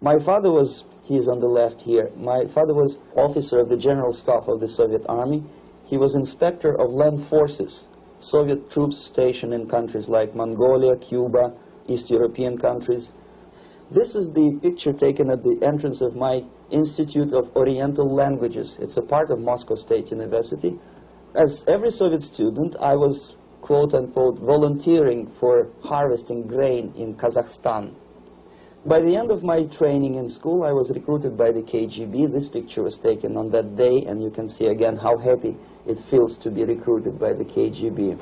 My father was, he is on the left here, my father was officer of the General Staff of the Soviet Army. He was inspector of land forces, Soviet troops stationed in countries like Mongolia, Cuba, East European countries. This is the picture taken at the entrance of my Institute of Oriental Languages. It's a part of Moscow State University. As every Soviet student, I was, quote-unquote, volunteering for harvesting grain in Kazakhstan. By the end of my training in school, I was recruited by the KGB. This picture was taken on that day, and you can see again how happy it feels to be recruited by the KGB.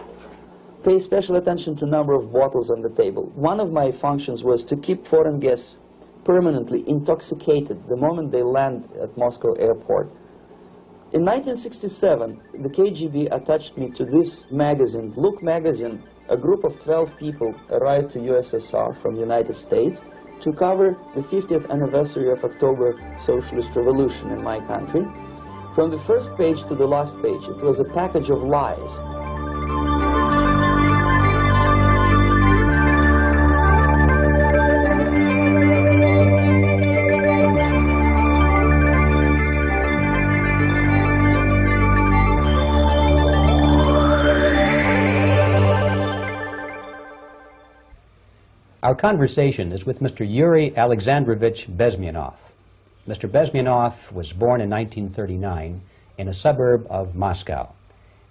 Pay special attention to number of bottles on the table. One of my functions was to keep foreign guests permanently intoxicated the moment they land at Moscow airport. In 1967, the KGB attached me to this magazine, Look magazine. A group of 12 people arrived to USSR from the United States to cover the 50th anniversary of October Socialist Revolution in my country. From the first page to the last page, it was a package of lies. Our conversation is with Mr. Yuri Alexandrovich Bezmenov. Mr. Bezmenov was born in 1939 in a suburb of Moscow.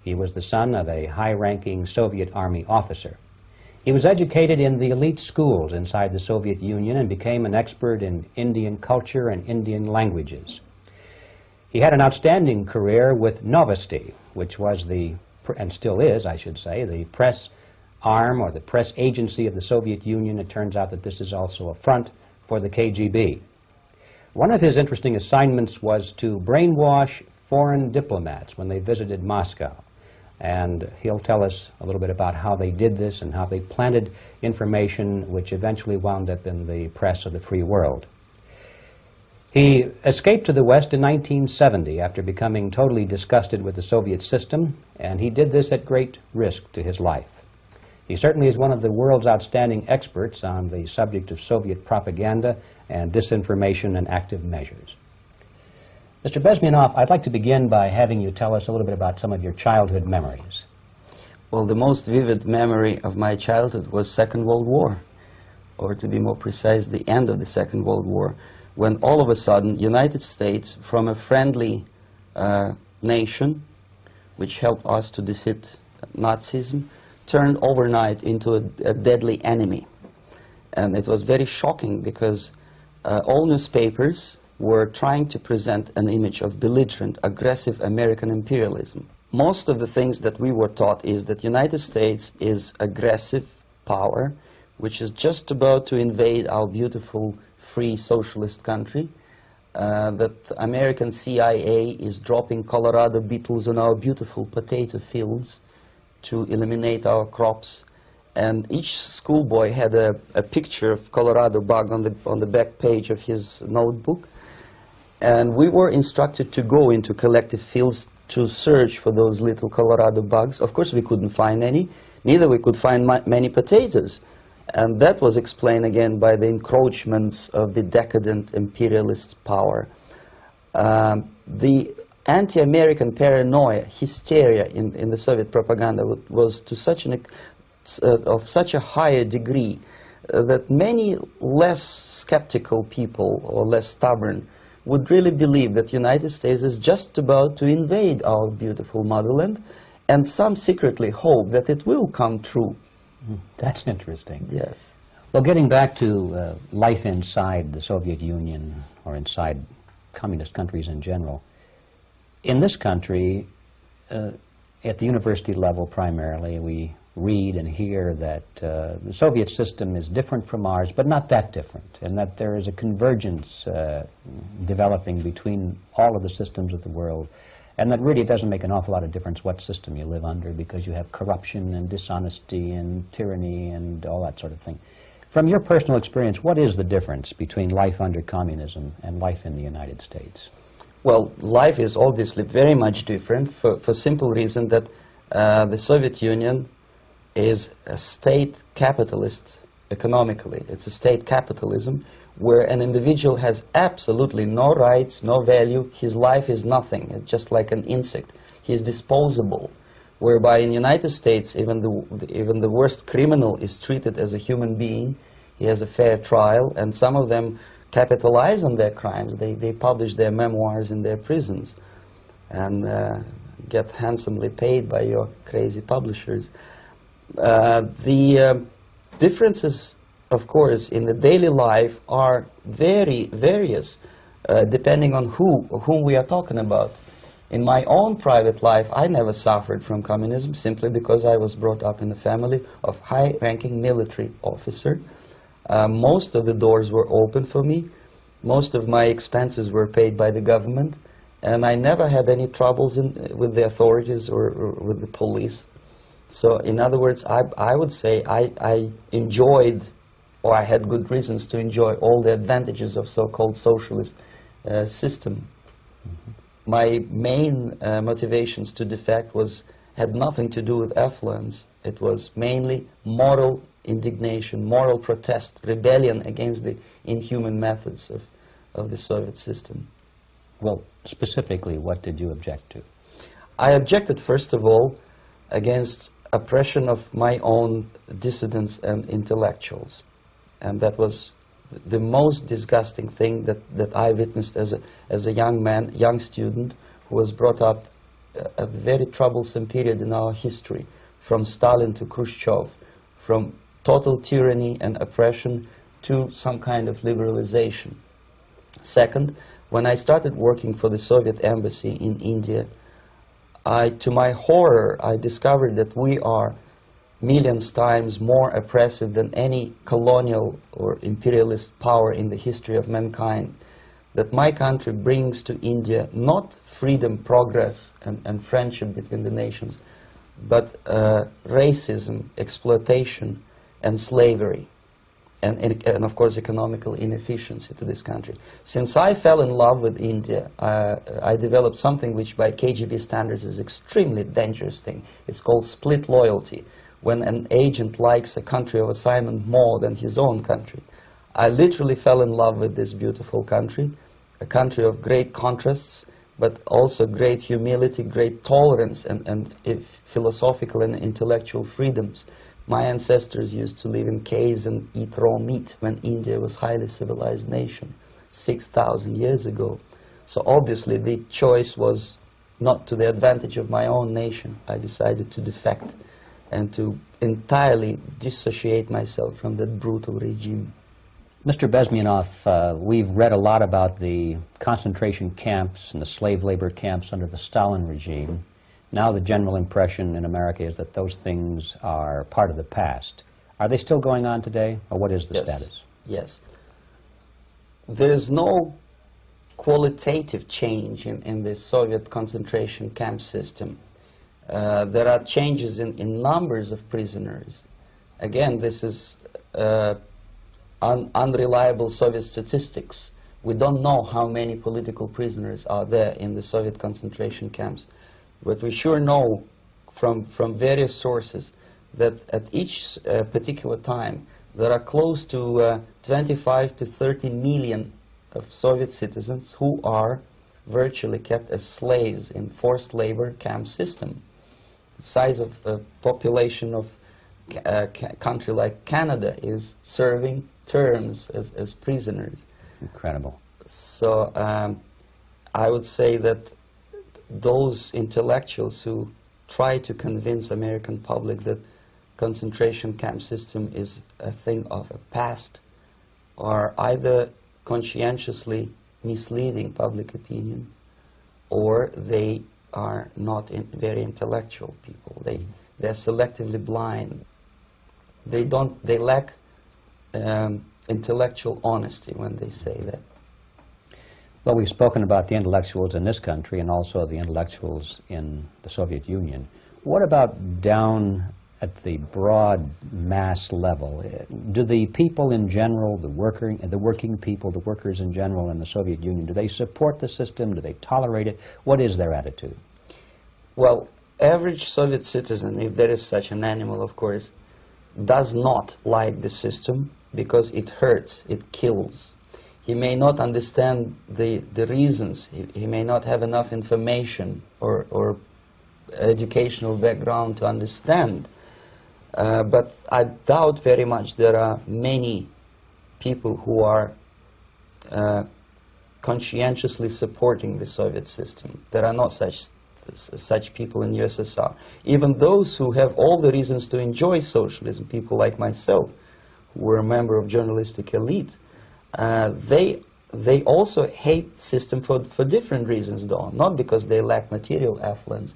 He was the son of a high-ranking Soviet Army officer. He was educated in the elite schools inside the Soviet Union and became an expert in Indian culture and Indian languages. He had an outstanding career with Novosti, which was the, and still is, I should say, the press arm or the press agency of the Soviet Union. It turns out that this is also a front for the KGB. One of his interesting assignments was to brainwash foreign diplomats when they visited Moscow. And he'll tell us a little bit about how they did this and how they planted information which eventually wound up in the press of the free world. He escaped to the West in 1970 after becoming totally disgusted with the Soviet system, and he did this at great risk to his life. He certainly is one of the world's outstanding experts on the subject of Soviet propaganda and disinformation and active measures. Mr. Bezmenov, I'd like to begin by having you tell us a little bit about some of your childhood memories. Well, the most vivid memory of my childhood was Second World War, or to be more precise, the end of the Second World War, when all of a sudden United States, from a friendly nation, which helped us to defeat Nazism, turned overnight into a deadly enemy. And it was very shocking because all newspapers were trying to present an image of belligerent, aggressive American imperialism. Most of the things that we were taught is that United States is aggressive power, which is just about to invade our beautiful, free, socialist country, that American CIA is dropping Colorado beetles on our beautiful potato fields to eliminate our crops, and each schoolboy had a picture of Colorado bug on the back page of his notebook, and we were instructed to go into collective fields to search for those little Colorado bugs. Of course we couldn't find any, neither we could find many potatoes, and that was explained again by the encroachments of the decadent imperialist power. The anti-American paranoia, hysteria in the Soviet propaganda was to such of such a higher degree that many less skeptical people or less stubborn would really believe that the United States is just about to invade our beautiful motherland, and some secretly hope that it will come true. That's interesting. Yes. Well, getting back to life inside the Soviet Union or inside communist countries in general, in this country, at the university level primarily, we read and hear that the Soviet system is different from ours, but not that different, and that there is a convergence developing between all of the systems of the world, and that really it doesn't make an awful lot of difference what system you live under, because you have corruption and dishonesty and tyranny and all that sort of thing. From your personal experience, what is the difference between life under communism and life in the United States? Well, life is obviously very much different for simple reason that the Soviet Union is a state capitalist economically. It's a state capitalism where an individual has absolutely no rights, no value. His life is nothing. It's just like an insect. He is disposable. Whereby in the United States, even the worst criminal is treated as a human being. He has a fair trial, and some of them capitalize on their crimes. They publish their memoirs in their prisons and get handsomely paid by your crazy publishers. The differences, of course, in the daily life are very various, depending on whom we are talking about. In my own private life, I never suffered from communism simply because I was brought up in a family of high-ranking military officer. Most of the doors were open for me. Most of my expenses were paid by the government, and I never had any troubles with the authorities or with the police. So, in other words, I would say I enjoyed, or I had good reasons to enjoy, all the advantages of so-called socialist system. Mm-hmm. My main motivations to defect had nothing to do with affluence. It was mainly moral indignation, moral protest, rebellion against the inhuman methods of the Soviet system. Well, specifically, what did you object to? I objected, first of all, against oppression of my own dissidents and intellectuals. And that was the most disgusting thing that I witnessed as a young man, young student, who was brought up a very troublesome period in our history, from Stalin to Khrushchev, from total tyranny and oppression to some kind of liberalization. Second, when I started working for the Soviet embassy in India, to my horror, I discovered that we are millions times more oppressive than any colonial or imperialist power in the history of mankind. That my country brings to India not freedom, progress, and friendship between the nations, but racism, exploitation, and slavery, and of course economical inefficiency to this country. Since I fell in love with India, I developed something which by KGB standards is extremely dangerous thing. It's called split loyalty. When an agent likes a country of assignment more than his own country. I literally fell in love with this beautiful country, a country of great contrasts, but also great humility, great tolerance, and philosophical and intellectual freedoms. My ancestors used to live in caves and eat raw meat when India was a highly civilized nation 6,000 years ago. So obviously the choice was not to the advantage of my own nation. I decided to defect and to entirely dissociate myself from that brutal regime. Mr. Bezmenov, we've read a lot about the concentration camps and the slave labor camps under the Stalin regime. Now the general impression in America is that those things are part of the past. Are they still going on today, or what is the status? Yes. There's no qualitative change in the Soviet concentration camp system. There are changes in numbers of prisoners. Again, this is unreliable Soviet statistics. We don't know how many political prisoners are there in the Soviet concentration camps. But we sure know from various sources that at each particular time there are close to 25 to 30 million of Soviet citizens who are virtually kept as slaves in forced labor camp system. The size of the population of a country like Canada is serving terms as prisoners. Incredible. So I would say that those intellectuals who try to convince American public that concentration camp system is a thing of a past are either conscientiously misleading public opinion, or they are not very intellectual people. They're selectively blind. They lack intellectual honesty when they say that. Well, we've spoken about the intellectuals in this country and also the intellectuals in the Soviet Union. What about down at the broad mass level? Do the people in general, the working people, the workers in general in the Soviet Union, do they support the system? Do they tolerate it? What is their attitude? Well, average Soviet citizen, if there is such an animal, of course, does not like the system because it hurts, it kills. He may not understand the reasons, he may not have enough information or educational background to understand. But I doubt very much there are many people who are conscientiously supporting the Soviet system. There are not such people in USSR. Even those who have all the reasons to enjoy socialism, people like myself, who were a member of journalistic elite, they also hate the system for different reasons, though. Not because they lack material affluence,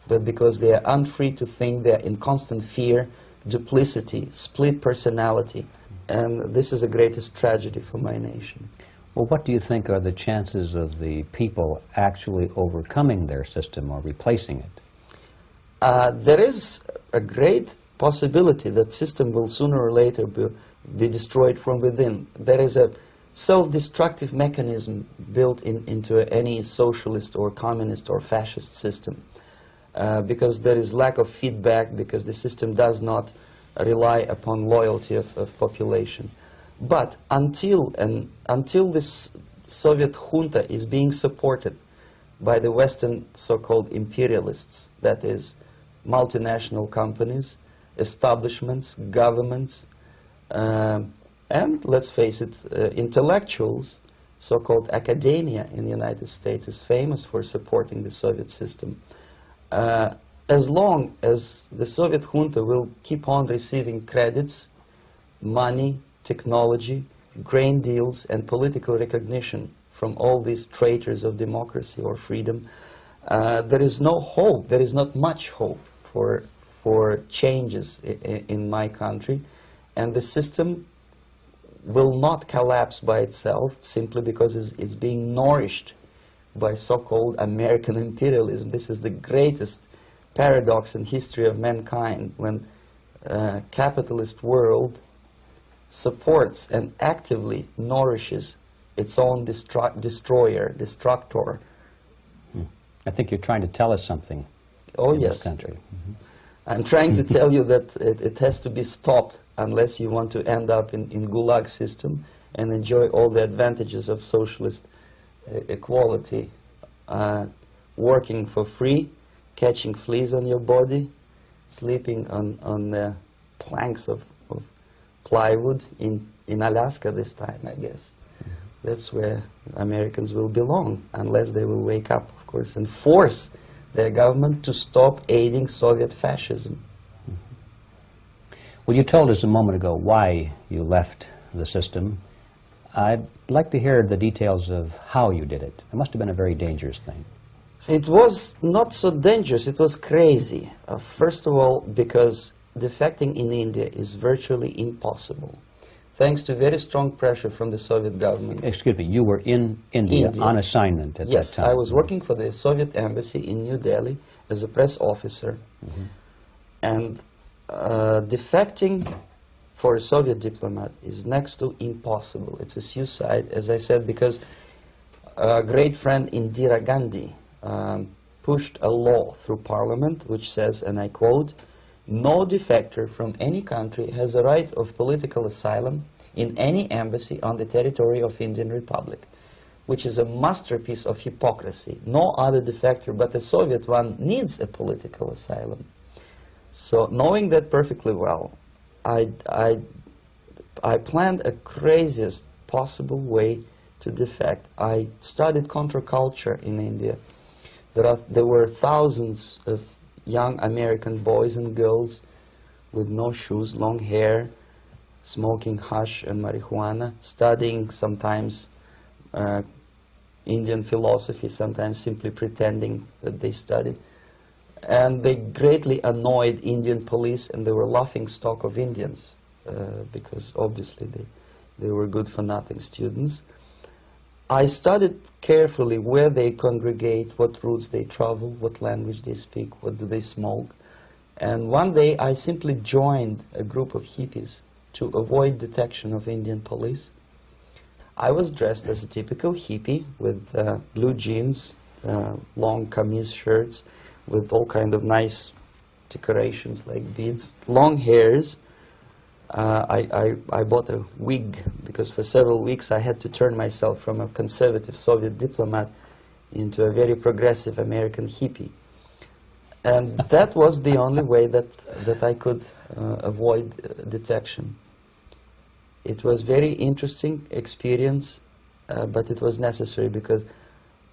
but because they are unfree to think, they are in constant fear, duplicity, split personality. And this is the greatest tragedy for my nation. Well, what do you think are the chances of the people actually overcoming their system or replacing it? There is a great possibility that system will sooner or later be destroyed from within. There is a self-destructive mechanism built into any socialist or communist or fascist system. Because there is lack of feedback, because the system does not rely upon loyalty of population. But until this Soviet junta is being supported by the Western so-called imperialists, that is, multinational companies, establishments, governments, and let's face it, intellectuals, so-called academia in the United States is famous for supporting the Soviet system. As long as the Soviet junta will keep on receiving credits, money, technology, grain deals, and political recognition from all these traitors of democracy or freedom, there is no hope, there is not much hope for changes in my country, and the system will not collapse by itself simply because it's being nourished by so-called American imperialism. This is the greatest paradox in history of mankind, when capitalist world supports and actively nourishes its own destroyer, destructor. I think you're trying to tell us something. Oh, in yes. This country. Mm-hmm. I'm trying to tell you that it has to be stopped unless you want to end up in Gulag system and enjoy all the advantages of socialist equality, working for free, catching fleas on your body, sleeping on the planks of plywood in Alaska this time, I guess. Mm-hmm. That's where Americans will belong, unless they will wake up, of course, and force their government to stop aiding Soviet fascism. Mm-hmm. Well, you told us a moment ago why you left the system. I'd like to hear the details of how you did it. It must have been a very dangerous thing. It was not so dangerous, it was crazy. First of all, because defecting in India is virtually impossible, thanks to very strong pressure from the Soviet government. Excuse me, you were in India on assignment at that time? Yes, I was working for the Soviet embassy in New Delhi as a press officer. Mm-hmm. And defecting for a Soviet diplomat is next to impossible. It's a suicide, as I said, because a great friend Indira Gandhi pushed a law through parliament which says, and I quote, "No defector from any country has a right of political asylum in any embassy on the territory of Indian Republic," which is a masterpiece of hypocrisy. No other defector but the Soviet one needs a political asylum. So knowing that perfectly well, I planned a craziest possible way to defect. I studied counterculture in India. There were thousands of young American boys and girls with no shoes, long hair, smoking hash and marijuana, studying sometimes Indian philosophy, sometimes simply pretending that they studied. And they greatly annoyed Indian police, and they were laughing stock of Indians because obviously they were good-for-nothing students. I studied carefully where they congregate, what routes they travel, what language they speak, what do they smoke. And one day I simply joined a group of hippies to avoid detection of Indian police. I was dressed as a typical hippie with blue jeans, long kameez shirts, with all kind of nice decorations like beads, long hairs, I bought a wig because for several weeks I had to turn myself from a conservative Soviet diplomat into a very progressive American hippie. And that was the only way that I could avoid detection. It was very interesting experience, but it was necessary because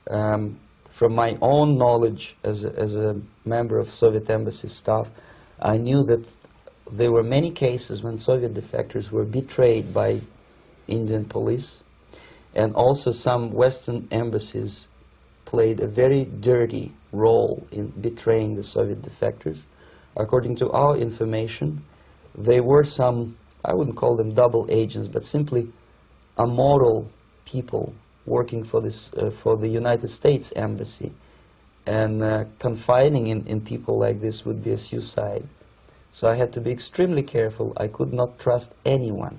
from my own knowledge as a member of Soviet embassy staff, I knew that there were many cases when Soviet defectors were betrayed by Indian police, and also some Western embassies played a very dirty role in betraying the Soviet defectors. According to our information, they were some, I wouldn't call them double agents, but simply amoral people working for this for the United States Embassy, and confiding in people like this would be a suicide. So I had to be extremely careful. I could not trust anyone,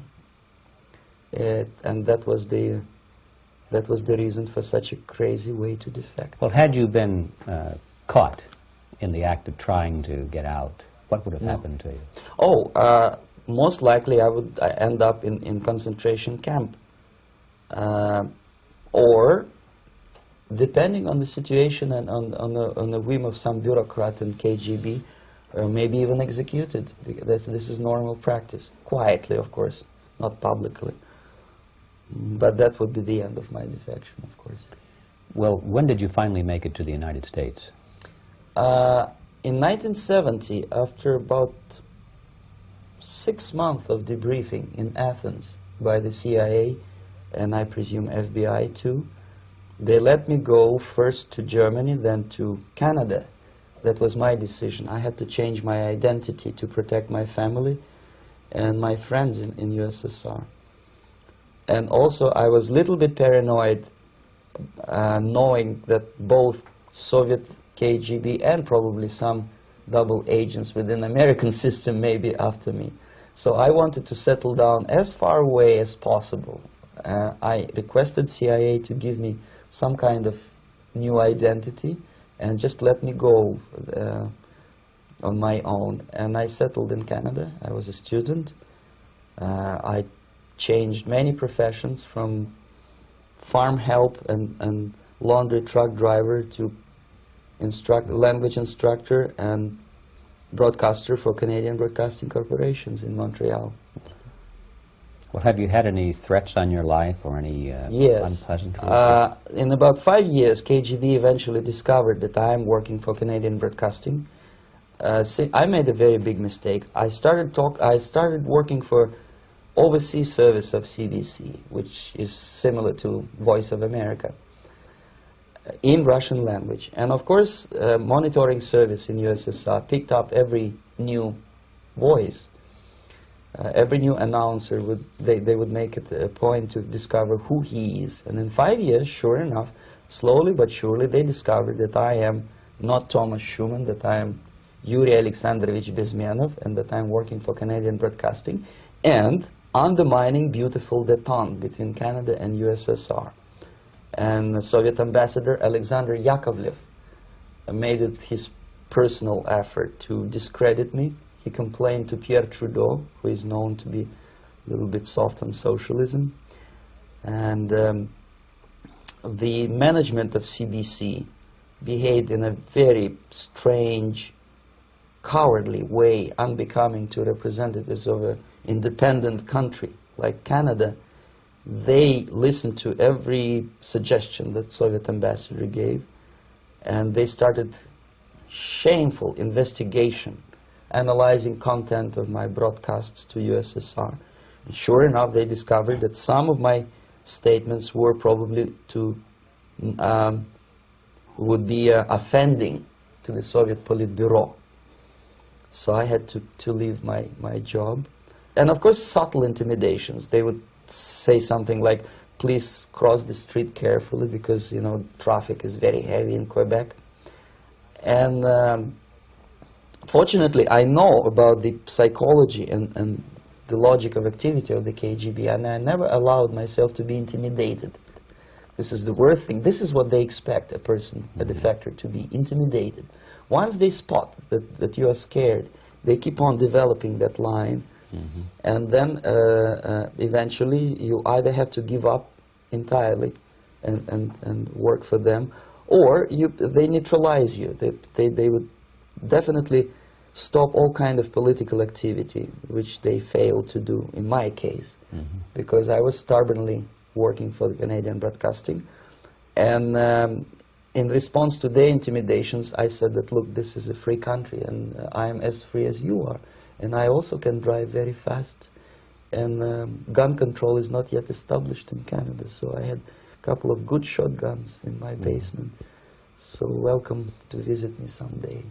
and that was the reason for such a crazy way to defect. Well, had you been caught in the act of trying to get out, what would have happened to you? Oh, most likely I would end up in concentration camp. Or, depending on the situation and on the whim of some bureaucrat in KGB, maybe even executed. This is normal practice. Quietly, of course, not publicly. But that would be the end of my defection, of course. Well, when did you finally make it to the United States? In 1970, after about 6 months of debriefing in Athens by the CIA, and I presume FBI too, they let me go first to Germany, then to Canada. That was my decision. I had to change my identity to protect my family and my friends in USSR. And also I was a little bit paranoid knowing that both Soviet KGB and probably some double agents within the American system may be after me. So I wanted to settle down as far away as possible. I requested CIA to give me some kind of new identity and just let me go on my own. And I settled in Canada. I was a student. I changed many professions, from farm help and laundry truck driver to language instructor and broadcaster for Canadian Broadcasting Corporations in Montreal. Well, have you had any threats on your life or any unpleasant? In about 5 years, KGB eventually discovered that I am working for Canadian Broadcasting. I made a very big mistake. I started working for overseas service of CBC, which is similar to Voice of America, in Russian language. And of course, monitoring service in USSR picked up every new voice. Every new announcer, they would make it a point to discover who he is. And in 5 years, sure enough, slowly but surely, they discovered that I am not Thomas Schumann, that I am Yuri Alexandrovich Bezmenov, and that I'm working for Canadian Broadcasting, and undermining beautiful détente between Canada and USSR. And the Soviet ambassador Alexander Yakovlev made it his personal effort to discredit me. He complained to Pierre Trudeau, who is known to be a little bit soft on socialism. And the management of CBC behaved in a very strange, cowardly way, unbecoming to representatives of an independent country like Canada. They listened to every suggestion that Soviet ambassador gave, and they started shameful investigation, analyzing content of my broadcasts to USSR. And sure enough, they discovered that some of my statements were probably would be offending to the Soviet Politburo. So I had to leave my job. And of course, subtle intimidations. They would say something like, please cross the street carefully because, you know, traffic is very heavy in Quebec. And fortunately, I know about the psychology and the logic of activity of the KGB, and I never allowed myself to be intimidated. This is the worst thing. This is what they expect a person, a defector, to be intimidated. Once they spot that you are scared, they keep on developing that line And then eventually you either have to give up entirely and work for them, or they neutralize you. They would definitely stop all kind of political activity, which they failed to do in my case, because I was stubbornly working for the Canadian Broadcasting. And in response to their intimidations, I said that, look, this is a free country, and I am as free as you are. And I also can drive very fast. And gun control is not yet established in Canada, so I had a couple of good shotguns in my basement. So welcome to visit me someday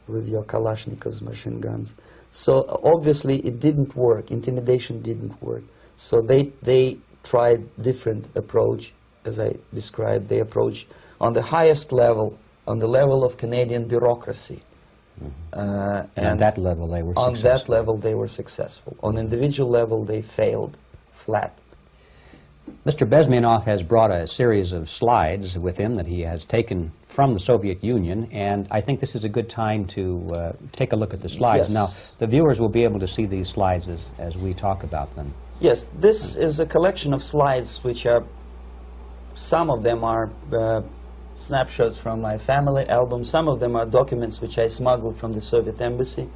with your Kalashnikov's machine guns. So obviously it didn't work. Intimidation didn't work. So they tried different approach, as I described. They approach on the highest level, on the level of Canadian bureaucracy. And at that level they were successful. On that level they were successful. On individual level they failed flat. Mr. Bezmenov has brought a series of slides with him that he has taken from the Soviet Union, and I think this is a good time to take a look at the slides. Yes. Now, the viewers will be able to see these slides as we talk about them. Yes, this is a collection of slides which are, some of them are snapshots from my family album, some of them are documents which I smuggled from the Soviet embassy,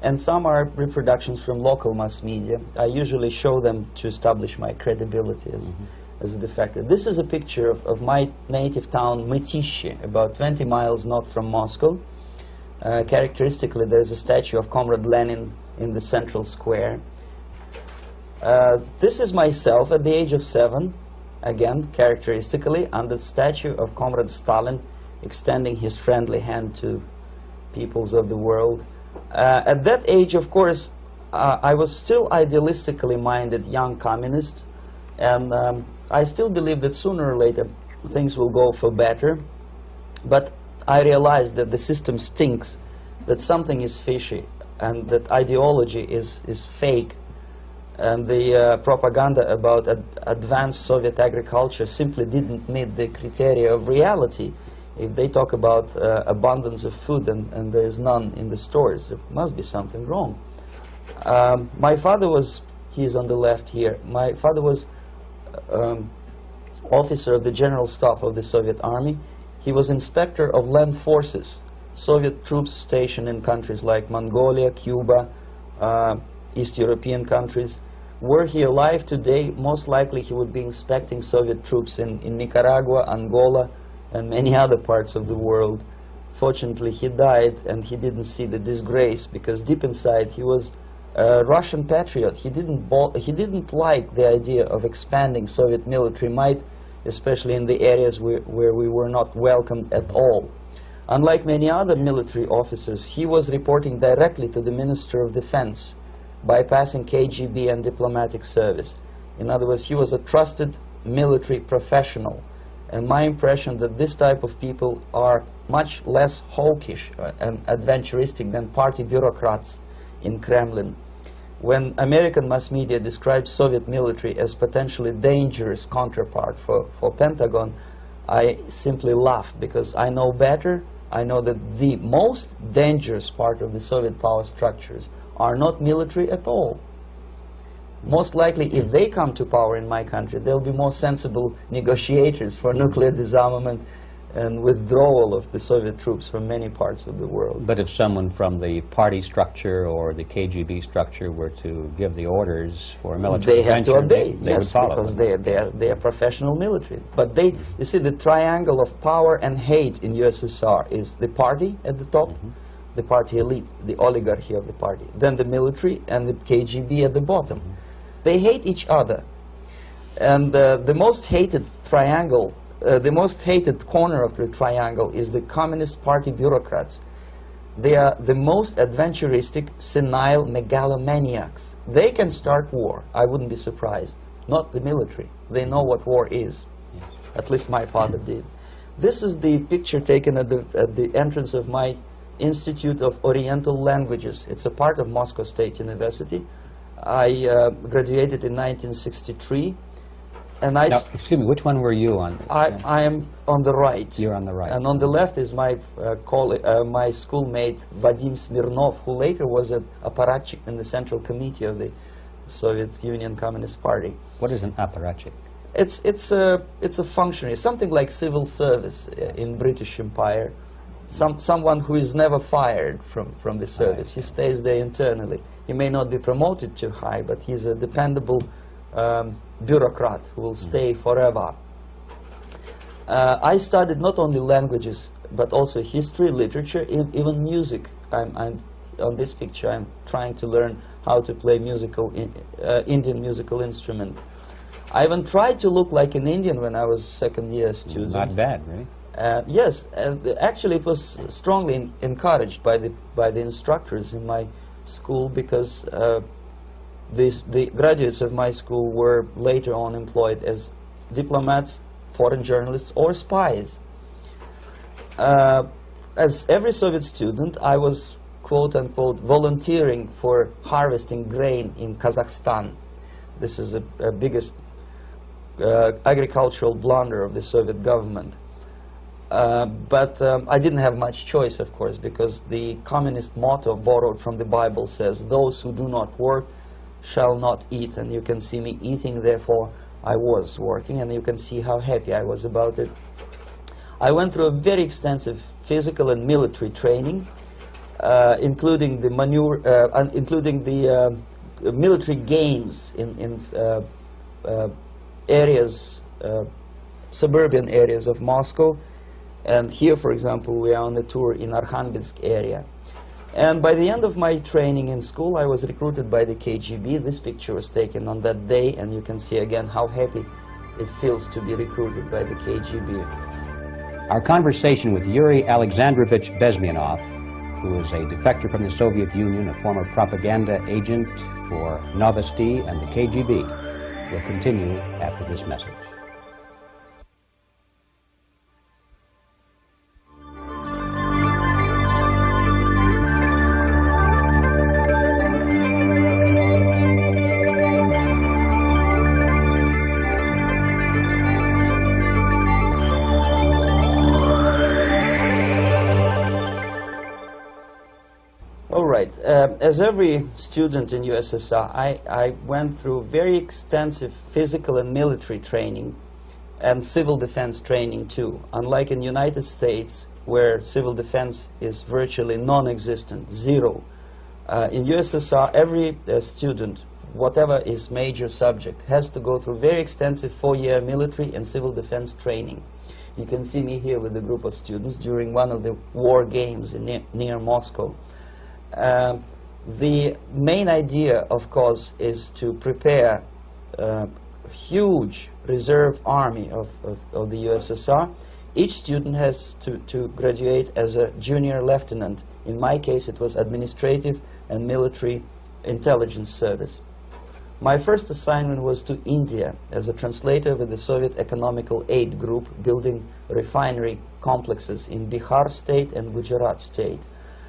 and some are reproductions from local mass media. I usually show them to establish my credibility as a defector. This is a picture of my native town, Mytishi, about 20 miles north from Moscow. Characteristically, there's a statue of Comrade Lenin in the central square. This is myself at the age of 7, again, characteristically, under the statue of Comrade Stalin, extending his friendly hand to peoples of the world. At that age, of course, I was still idealistically minded young communist, and I still believe that sooner or later things will go for better. But I realized that the system stinks, that something is fishy, and that ideology is fake, and the propaganda about advanced Soviet agriculture simply didn't meet the criteria of reality. If they talk about abundance of food and there is none in the stores, there must be something wrong. My father was, he is on the left here, my father was officer of the General Staff of the Soviet Army. He was inspector of land forces, Soviet troops stationed in countries like Mongolia, Cuba, East European countries. Were he alive today, most likely he would be inspecting Soviet troops in Nicaragua, Angola, and many other parts of the world. Fortunately, he died, and he didn't see the disgrace, because deep inside he was a Russian patriot. He didn't like the idea of expanding Soviet military might, especially in the areas where we were not welcomed at all. Unlike many other military officers, he was reporting directly to the Minister of Defense, bypassing KGB and diplomatic service. In other words, he was a trusted military professional. And my impression that this type of people are much less hawkish and adventuristic than party bureaucrats in Kremlin. When American mass media describes Soviet military as potentially dangerous counterpart for Pentagon, I simply laugh, because I know better. I know that the most dangerous part of the Soviet power structures are not military at all. Most likely, if they come to power in my country, they'll be more sensible negotiators for nuclear disarmament and withdrawal of the Soviet troops from many parts of the world. But if someone from the party structure or the KGB structure were to give the orders for a military intervention, they have to obey, they would follow, because they are professional military. But they, you see, the triangle of power and hate in USSR is the party at the top, the party elite, the oligarchy of the party, then the military, and the KGB at the bottom. They hate each other, and the most hated triangle, the most hated corner of the triangle is the Communist Party bureaucrats. They are the most adventuristic, senile megalomaniacs. They can start war, I wouldn't be surprised. Not the military. They know what war is. Yes. At least my father did. This is the picture taken at the entrance of my Institute of Oriental Languages. It's a part of Moscow State University. I graduated in 1963. And now, excuse me, which one were you on? I am on the right. You're on the right. And on the left is my my schoolmate Vadim Smirnov, who later was an apparatchik in the Central Committee of the Soviet Union Communist Party. What is an apparatchik? It's a functionary, something like civil service in British Empire. Someone who is never fired from the service. He stays there internally. He may not be promoted too high, but he's a dependable bureaucrat who will stay forever. I studied not only languages, but also history, literature, even music. On this picture, I'm trying to learn how to play Indian musical instrument. I even tried to look like an Indian when I was second-year student. Not bad, really. Yes, actually it was strongly encouraged by the instructors in my school, because the graduates of my school were later on employed as diplomats, foreign journalists, or spies. As every Soviet student, I was quote-unquote volunteering for harvesting grain in Kazakhstan. This is the biggest agricultural blunder of the Soviet government. But I didn't have much choice, of course, because the communist motto borrowed from the Bible says, "Those who do not work shall not eat." And you can see me eating, therefore I was working, and you can see how happy I was about it. I went through a very extensive physical and military training, including the military games in areas, suburban areas of Moscow. And here, for example, we are on a tour in Arkhangelsk area. And by the end of my training in school, I was recruited by the KGB. This picture was taken on that day, and you can see again how happy it feels to be recruited by the KGB. Our conversation with Yuri Alexandrovich Bezmenov, who is a defector from the Soviet Union, a former propaganda agent for Novosti and the KGB, will continue after this message. As every student in USSR, I went through very extensive physical and military training and civil defense training too. Unlike in the United States, where civil defense is virtually non-existent, zero. In USSR, every student, whatever his major subject, has to go through very extensive 4-year military and civil defense training. You can see me here with a group of students during one of the war games near Moscow. The main idea, of course, is to prepare a huge reserve army of the USSR. Each student has to graduate as a junior lieutenant. In my case, it was administrative and military intelligence service. My first assignment was to India as a translator with the Soviet Economical Aid Group, building refinery complexes in Bihar state and Gujarat state.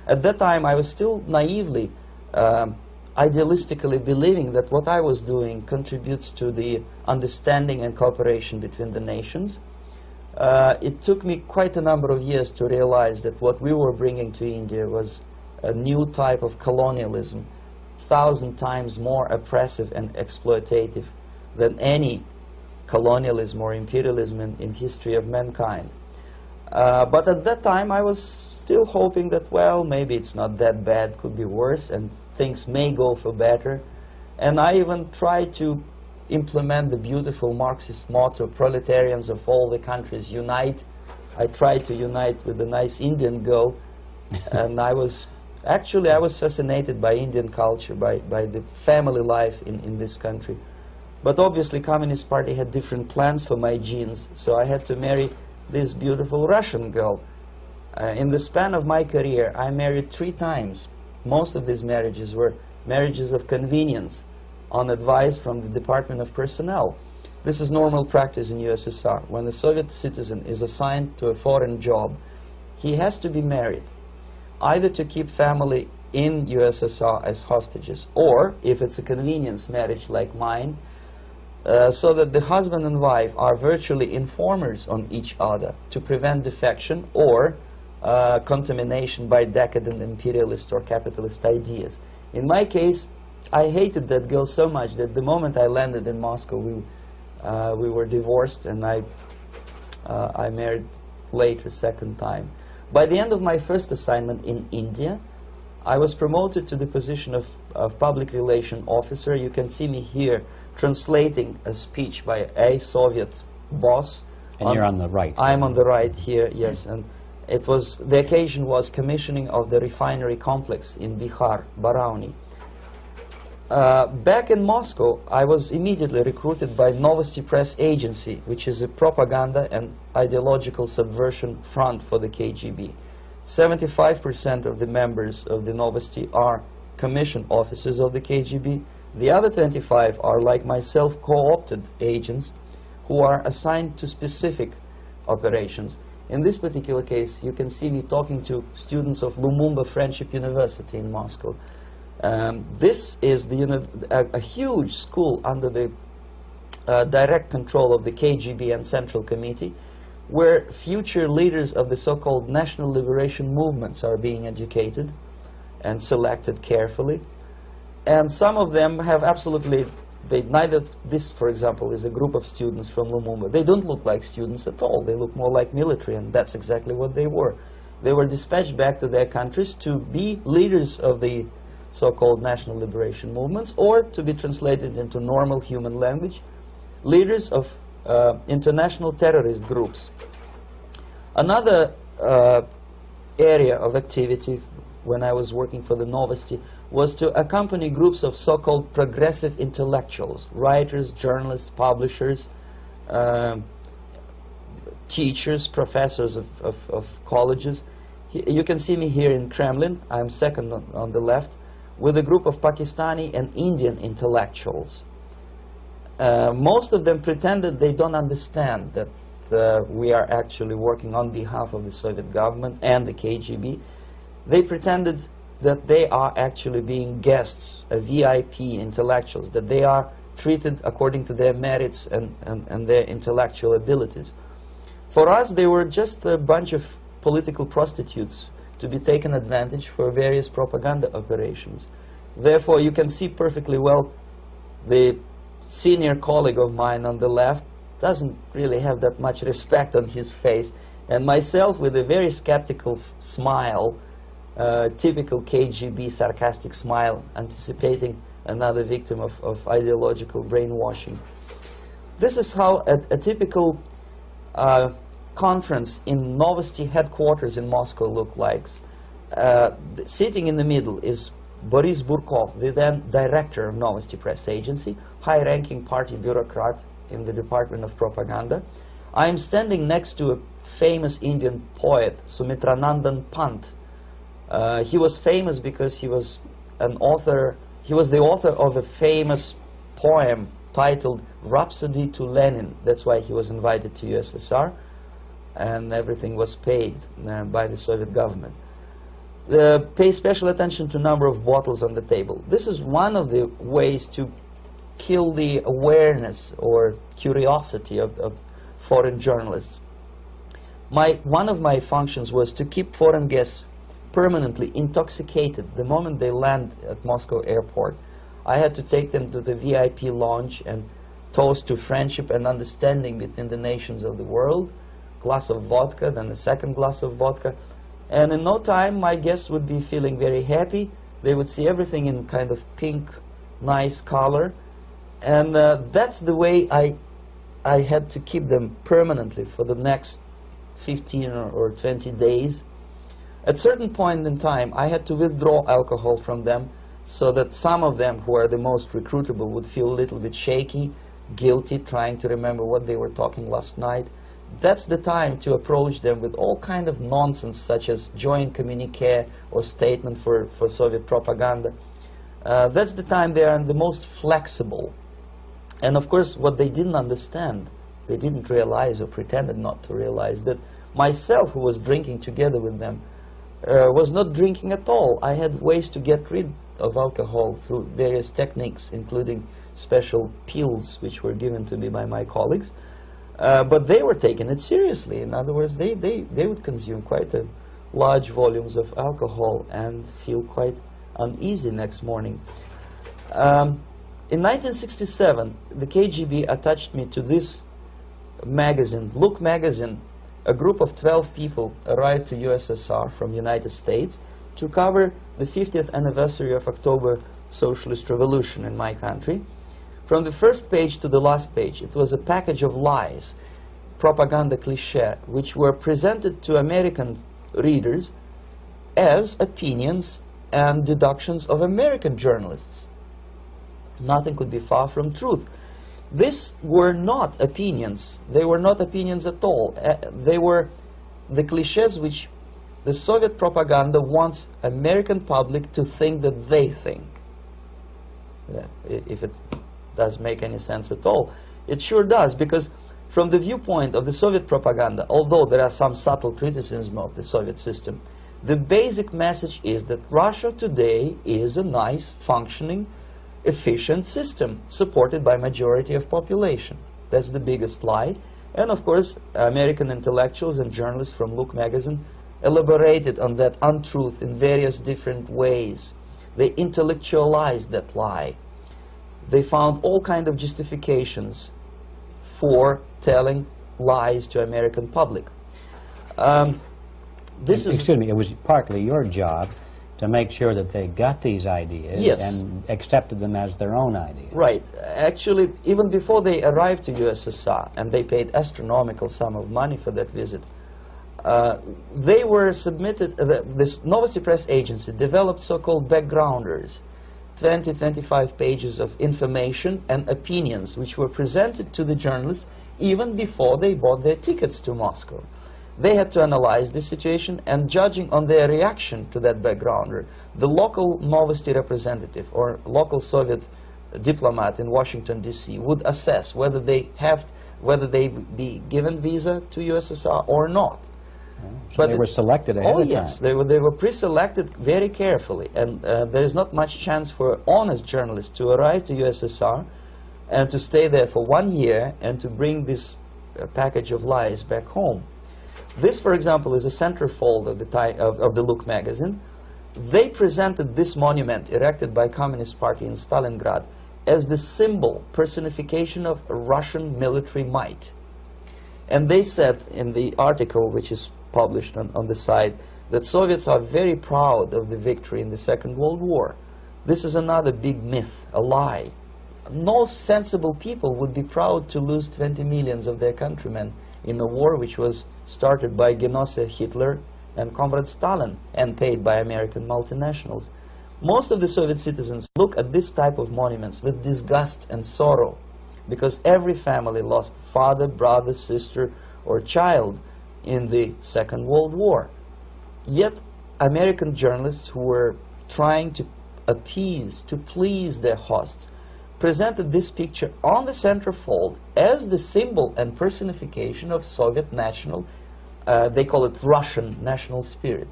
At that time, I was still naively, idealistically believing that what I was doing contributes to the understanding and cooperation between the nations. It took me quite a number of years to realize that what we were bringing to India was a new type of colonialism, 1,000 times more oppressive and exploitative than any colonialism or imperialism in history of mankind. But at that time, I was still hoping that, well, maybe it's not that bad, could be worse, and things may go for better. And I even tried to implement the beautiful Marxist motto, proletarians of all the countries unite. I tried to unite with a nice Indian girl, and I was fascinated by Indian culture, by the family life in this country. But obviously, Communist Party had different plans for my genes, so I had to marry this beautiful Russian girl. In the span of my career, I married 3 times. Most of these marriages were marriages of convenience, on advice from the Department of Personnel. This is normal practice in USSR. When a Soviet citizen is assigned to a foreign job, he has to be married, either to keep family in USSR as hostages, or, if it's a convenience marriage like mine, so that the husband and wife are virtually informers on each other to prevent defection or contamination by decadent imperialist or capitalist ideas. In my case, I hated that girl so much that the moment I landed in Moscow, we were divorced, and I married later, second time. By the end of my first assignment in India, I was promoted to the position of public relation officer. You can see me here translating a speech by a Soviet boss. And you're on the right. I'm on the right here, yes. And it was, the occasion was commissioning of the refinery complex in Bihar, Barauni. Back in Moscow, I was immediately recruited by Novosti Press Agency, which is a propaganda and ideological subversion front for the KGB. 75% of the members of the Novosti are commissioned officers of the KGB. The other 25 are, like myself, co-opted agents who are assigned to specific operations. In this particular case, you can see me talking to students of Lumumba Friendship University in Moscow. This is a huge school under the direct control of the KGB and Central Committee, where future leaders of the so-called national liberation movements are being educated and selected carefully. And some of them have absolutely, this, for example, is a group of students from Lumumba. They don't look like students at all. They look more like military, and that's exactly what they were. They were dispatched back to their countries to be leaders of the so-called national liberation movements, or to be translated into normal human language, leaders of international terrorist groups. Another area of activity when I was working for the Novosti was to accompany groups of so-called progressive intellectuals, writers, journalists, publishers, teachers, professors of colleges. You can see me here in Kremlin. I'm second on the left, with a group of Pakistani and Indian intellectuals. Most of them pretended they don't understand that we are actually working on behalf of the Soviet government and the KGB. They pretended that they are actually being guests, VIP intellectuals, that they are treated according to their merits and their intellectual abilities. For us, they were just a bunch of political prostitutes to be taken advantage for various propaganda operations. Therefore, you can see perfectly well the senior colleague of mine on the left doesn't really have that much respect on his face, and myself with a very skeptical smile, typical KGB sarcastic smile, anticipating another victim of ideological brainwashing. This is how a typical conference in Novosti headquarters in Moscow looked like. Sitting in the middle is Boris Burkov, the then director of Novosti Press Agency, high-ranking party bureaucrat in the Department of Propaganda. I am standing next to a famous Indian poet, Sumitranandan Pant. He was famous because he was an author. He was the author of a famous poem titled Rhapsody to Lenin. That's why he was invited to USSR, and everything was paid by the Soviet government. Pay special attention to number of bottles on the table. This is one of the ways to kill the awareness or curiosity of foreign journalists. One of my functions was to keep foreign guests permanently intoxicated the moment they land at Moscow airport. I had to take them to the VIP lounge and toast to friendship and understanding between the nations of the world. Glass of vodka, then a second glass of vodka. And in no time, my guests would be feeling very happy. They would see everything in kind of pink, nice color. And that's the way I had to keep them permanently for the next 15 or 20 days. At a certain point in time, I had to withdraw alcohol from them so that some of them who are the most recruitable would feel a little bit shaky, guilty, trying to remember what they were talking last night. That's the time to approach them with all kind of nonsense, such as joint communique or statement for Soviet propaganda. That's the time they are the most flexible. And of course, what they didn't understand, they didn't realize or pretended not to realize, that myself, who was drinking together with them, was not drinking at all. I had ways to get rid of alcohol through various techniques, including special pills which were given to me by my colleagues. But they were taking it seriously. In other words, they would consume quite large volumes of alcohol and feel quite uneasy next morning. In 1967, the KGB attached me to this magazine, Look magazine. A group of 12 people arrived to USSR from United States to cover the 50th anniversary of October Socialist Revolution in my country. From the first page to the last page, it was a package of lies, propaganda cliché, which were presented to American readers as opinions and deductions of American journalists. Nothing could be far from truth. These were not opinions. They were not opinions at all. They were the clichés which the Soviet propaganda wants American public to think that they think. If it does make any sense at all. It sure does, because from the viewpoint of the Soviet propaganda, although there are some subtle criticisms of the Soviet system, the basic message is that Russia today is a nice, functioning, efficient system supported by majority of population. That's the biggest lie. And of course, American intellectuals and journalists from Look magazine elaborated on that untruth in various different ways. They intellectualized that lie. They found all kinds of justifications for telling lies to American public. Excuse me, it was partly your job to make sure that they got these ideas, yes, and accepted them as their own ideas. Right. Actually, even before they arrived to USSR, and they paid astronomical sum of money for that visit, they were submitted, this Novosti Press Agency developed so-called backgrounders, 20-25 pages of information and opinions which were presented to the journalists even before they bought their tickets to Moscow. They had to analyze the situation, and judging on their reaction to that backgrounder, the local Novosti representative or local Soviet diplomat in Washington, D.C. would assess whether they be given visa to USSR or not. So but they were selected ahead of time. Oh yes, they were pre-selected very carefully, and there is not much chance for honest journalists to arrive to USSR and to stay there for 1 year and to bring this package of lies back home. This, for example, is a centerfold of the Look magazine. They presented this monument erected by Communist Party in Stalingrad as the symbol, personification of Russian military might. And they said in the article, which is published on the site, that Soviets are very proud of the victory in the Second World War. This is another big myth, a lie. No sensible people would be proud to lose 20 millions of their countrymen in a war which was started by Genoese Hitler and Comrade Stalin and paid by American multinationals. Most of the Soviet citizens look at this type of monuments with disgust and sorrow, because every family lost father, brother, sister, or child in the Second World War. Yet American journalists who were trying to appease, to please their hosts, presented this picture on the centerfold as the symbol and personification of Soviet national, they call it Russian national spirit.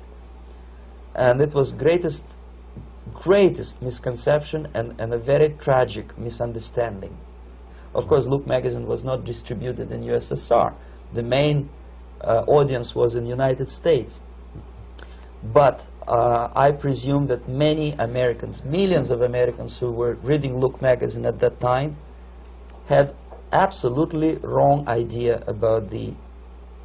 And it was greatest misconception and a very tragic misunderstanding. Of course, Look magazine was not distributed in USSR. The main audience was in the United States. But I presume that many Americans, millions of Americans who were reading Look magazine at that time, had absolutely wrong idea about the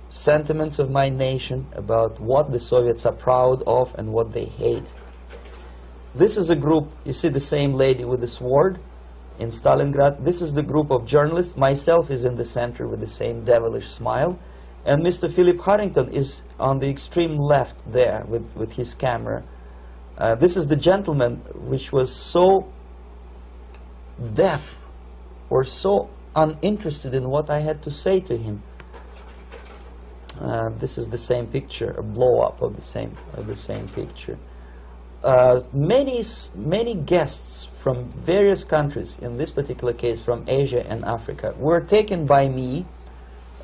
sentiments of my nation, about what the Soviets are proud of and what they hate. This is a group, you see the same lady with the sword in Stalingrad. This is the group of journalists. Myself is in the center with the same devilish smile. And Mr. Philip Harrington is on the extreme left there with his camera. This is the gentleman which was so deaf or so uninterested in what I had to say to him. This is the same picture, a blow-up of the same picture. Many guests from various countries, in this particular case from Asia and Africa, were taken by me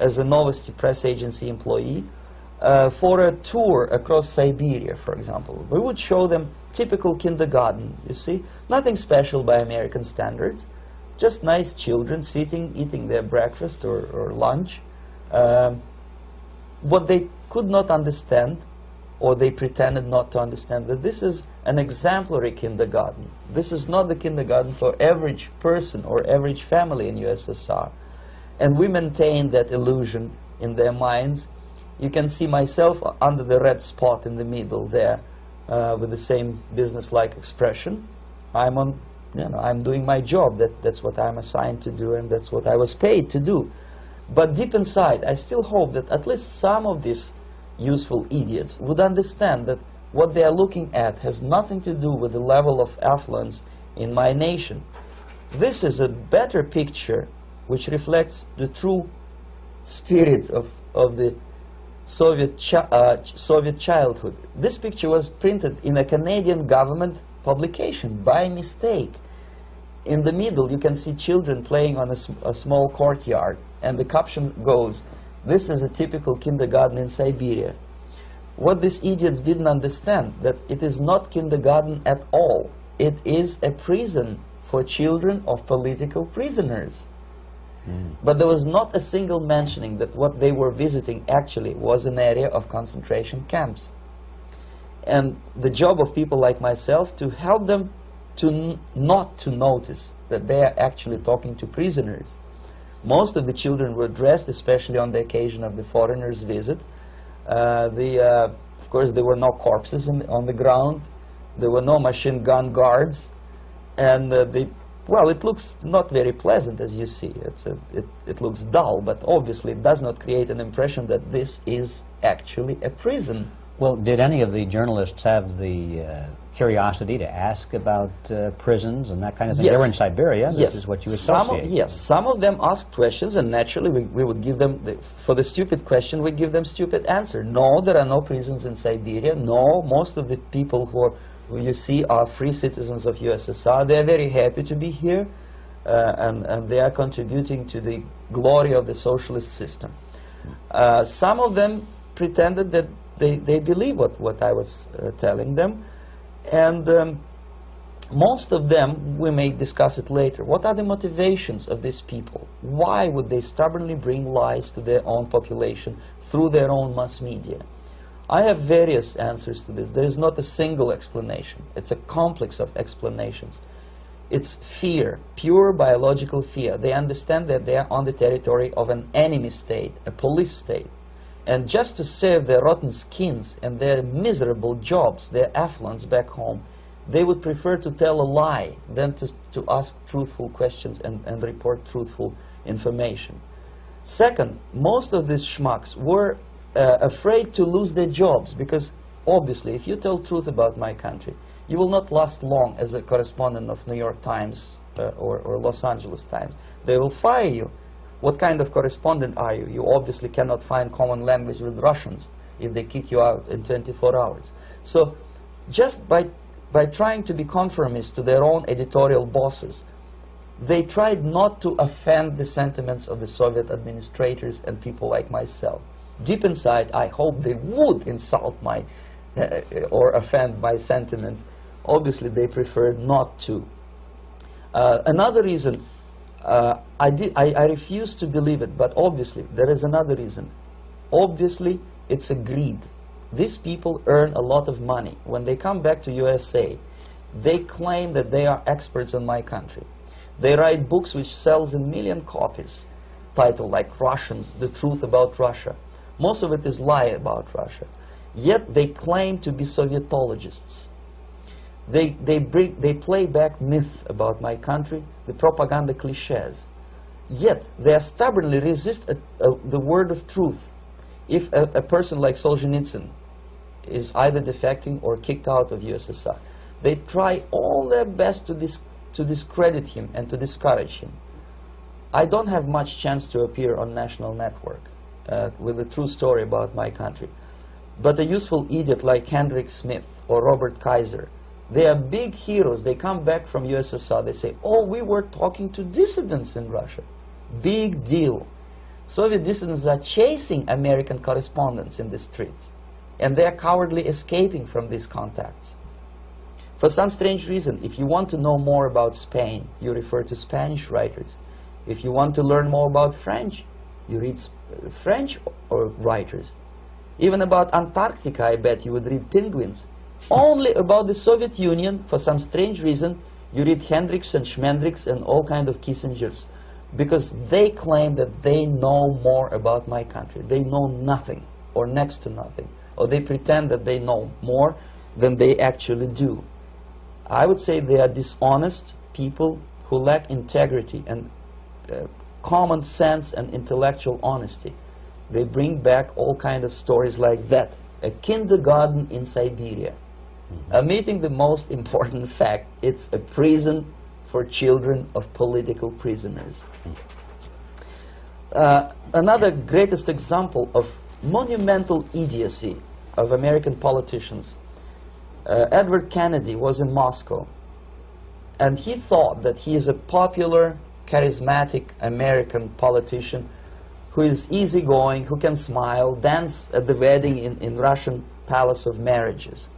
as a Novosti Press Agency employee for a tour across Siberia, for example. We would show them typical kindergarten, you see. Nothing special by American standards. Just nice children sitting, eating their breakfast or lunch. What they could not understand, or they pretended not to understand, that this is an exemplary kindergarten. This is not the kindergarten for average person or average family in USSR. And we maintain that illusion in their minds. You can see myself under the red spot in the middle there, with the same business-like expression. I'm doing my job. That's what I'm assigned to do, and that's what I was paid to do. But deep inside, I still hope that at least some of these useful idiots would understand that what they are looking at has nothing to do with the level of affluence in my nation. This is a better picture which reflects the true spirit of the Soviet childhood. This picture was printed in a Canadian government publication by mistake. In the middle, you can see children playing on a small courtyard, and the caption goes, "This is a typical kindergarten in Siberia." What these idiots didn't understand, that it is not kindergarten at all. It is a prison for children of political prisoners. But there was not a single mentioning that what they were visiting actually was an area of concentration camps. And the job of people like myself to help them to not to notice that they are actually talking to prisoners. Most of the children were dressed, especially on the occasion of the foreigners' visit. Of course, there were no corpses on the ground. There were no machine gun guards. And well, it looks not very pleasant, as you see. It looks dull, but obviously it does not create an impression that this is actually a prison. Well, did any of the journalists have the curiosity to ask about prisons and that kind of thing? Yes. They were in Siberia. Yes. This is what you associate. Yes, some of them asked questions, and naturally we would give them, for the stupid question, we give them stupid answer. No, there are no prisons in Siberia. No, most of the people who you see are free citizens of USSR. They are very happy to be here, and they are contributing to the glory of the socialist system. Some of them pretended that they believe what I was telling them, and most of them, we may discuss it later. What are the motivations of these people? Why would they stubbornly bring lies to their own population through their own mass media? I have various answers to this. There is not a single explanation. It's a complex of explanations. It's fear, pure biological fear. They understand that they are on the territory of an enemy state, a police state. And just to save their rotten skins and their miserable jobs, their affluence back home, they would prefer to tell a lie than to ask truthful questions and report truthful information. Second, most of these schmucks were afraid to lose their jobs, because obviously if you tell truth about my country, you will not last long as a correspondent of New York Times or Los Angeles Times. They will fire you. What kind of correspondent are you? You obviously cannot find common language with Russians if they kick you out in 24 hours. So just by trying to be conformist to their own editorial bosses, they tried not to offend the sentiments of the Soviet administrators and people like myself. Deep inside, I hope they would insult my or offend my sentiments. Obviously, they preferred not to. Another reason, I refuse to believe it, but obviously, there is another reason. Obviously, it's a greed. These people earn a lot of money. When they come back to USA, they claim that they are experts in my country. They write books which sells in million copies, titled like Russians, The Truth About Russia. Most of it is lie about Russia. Yet they claim to be Sovietologists. They play back myth about my country, the propaganda cliches. Yet they stubbornly resist the word of truth. If a person like Solzhenitsyn is either defecting or kicked out of USSR, they try all their best to discredit him and to discourage him. I don't have much chance to appear on national network with a true story about my country. But a useful idiot like Hendrik Smith or Robert Kaiser, they are big heroes. They come back from USSR. They say, oh, we were talking to dissidents in Russia. Big deal. Soviet dissidents are chasing American correspondents in the streets, and they are cowardly escaping from these contacts. For some strange reason, if you want to know more about Spain, you refer to Spanish writers. If you want to learn more about French, you read French or writers. Even about Antarctica, I bet you would read Penguins. Only about the Soviet Union, for some strange reason, you read Hendricks and Schmendricks and all kind of Kissingers, because they claim that they know more about my country. They know nothing, or next to nothing, or they pretend that they know more than they actually do. I would say they are dishonest people who lack integrity and common sense and intellectual honesty. They bring back all kind of stories like that. A kindergarten in Siberia. Omitting the most important fact, it's a prison for children of political prisoners. Another greatest example of monumental idiocy of American politicians. Edward Kennedy was in Moscow, and he thought that he is a popular, charismatic American politician who is easygoing, who can smile, dance at the wedding in Russian Palace of Marriages.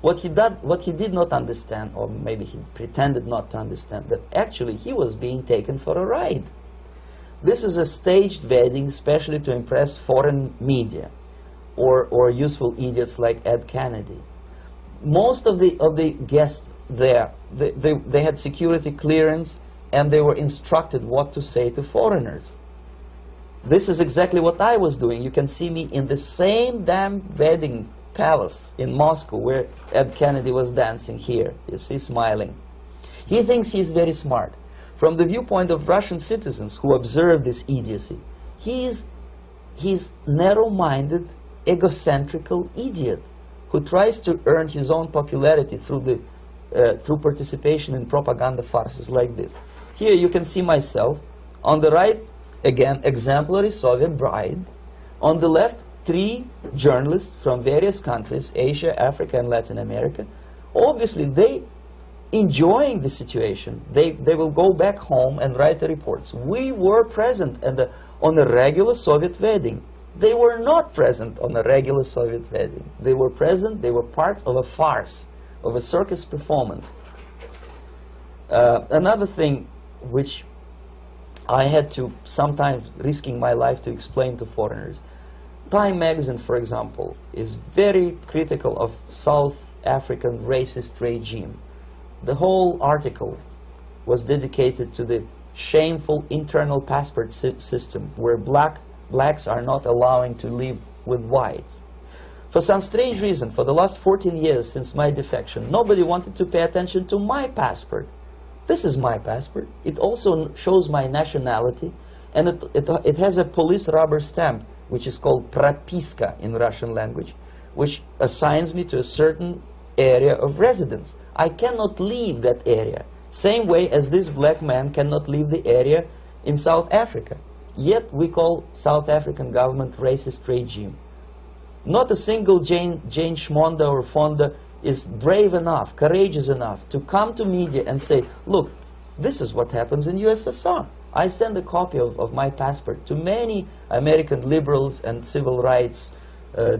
What he did not understand, or maybe he pretended not to understand, that actually he was being taken for a ride. This is a staged wedding, especially to impress foreign media, or useful idiots like Ed Kennedy. Most of the guests there, they had security clearance, and they were instructed what to say to foreigners. This is exactly what I was doing. You can see me in the same damn wedding palace in Moscow where Ed Kennedy was dancing here. You see, smiling. He thinks he's very smart. From the viewpoint of Russian citizens who observe this idiocy, he's narrow-minded, egocentrical idiot who tries to earn his own popularity through participation in propaganda farces like this. Here you can see myself. On the right, again, exemplary Soviet bride. On the left, 3 journalists from various countries, Asia, Africa, and Latin America. Obviously, they enjoying the situation. They will go back home and write the reports. We were present on a regular Soviet wedding. They were not present on a regular Soviet wedding. They were present, they were parts of a farce, of a circus performance. Another thing which I had to, sometimes risking my life, to explain to foreigners. Time magazine, for example, is very critical of South African racist regime. The whole article was dedicated to the shameful internal passport system where blacks are not allowed to live with whites. For some strange reason, for the last 14 years since my defection, nobody wanted to pay attention to my passport. This is my passport. It also shows my nationality, and it has a police rubber stamp, which is called propiska in Russian language, which assigns me to a certain area of residence. I cannot leave that area, same way as this black man cannot leave the area in South Africa. Yet we call South African government racist regime. Not a single Jane Schmonda or Fonda is brave enough, courageous enough to come to media and say, look, this is what happens in USSR. I send a copy of my passport to many American liberals and civil rights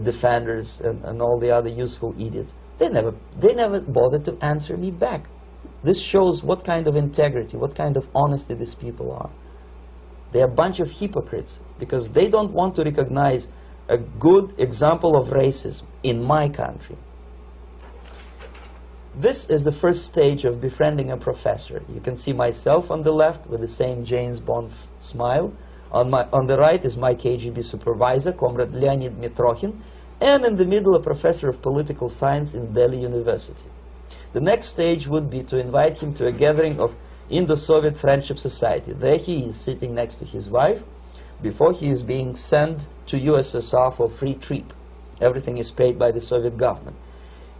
defenders and all the other useful idiots. They never bothered to answer me back. This shows what kind of integrity, what kind of honesty these people are. They're a bunch of hypocrites because they don't want to recognize a good example of racism in my country. This is the first stage of befriending a professor. You can see myself on the left with the same James Bond smile. On the right is my KGB supervisor, Comrade Leonid Mitrokhin, and in the middle a professor of political science in Delhi University. The next stage would be to invite him to a gathering of Indo-Soviet Friendship Society. There he is sitting next to his wife before he is being sent to USSR for free trip. Everything is paid by the Soviet government.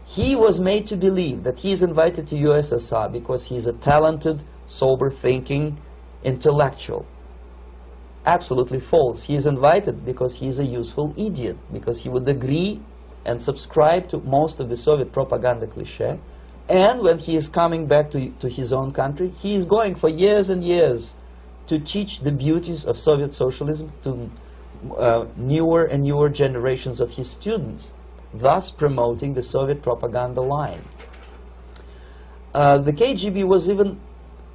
He was made to believe that he is invited to USSR because he is a talented, sober-thinking intellectual. Absolutely false. He is invited because he is a useful idiot, because he would agree and subscribe to most of the Soviet propaganda cliché. And when he is coming back to his own country, he is going for years and years to teach the beauties of Soviet socialism to newer and newer generations of his students, thus promoting the Soviet propaganda line. the KGB was even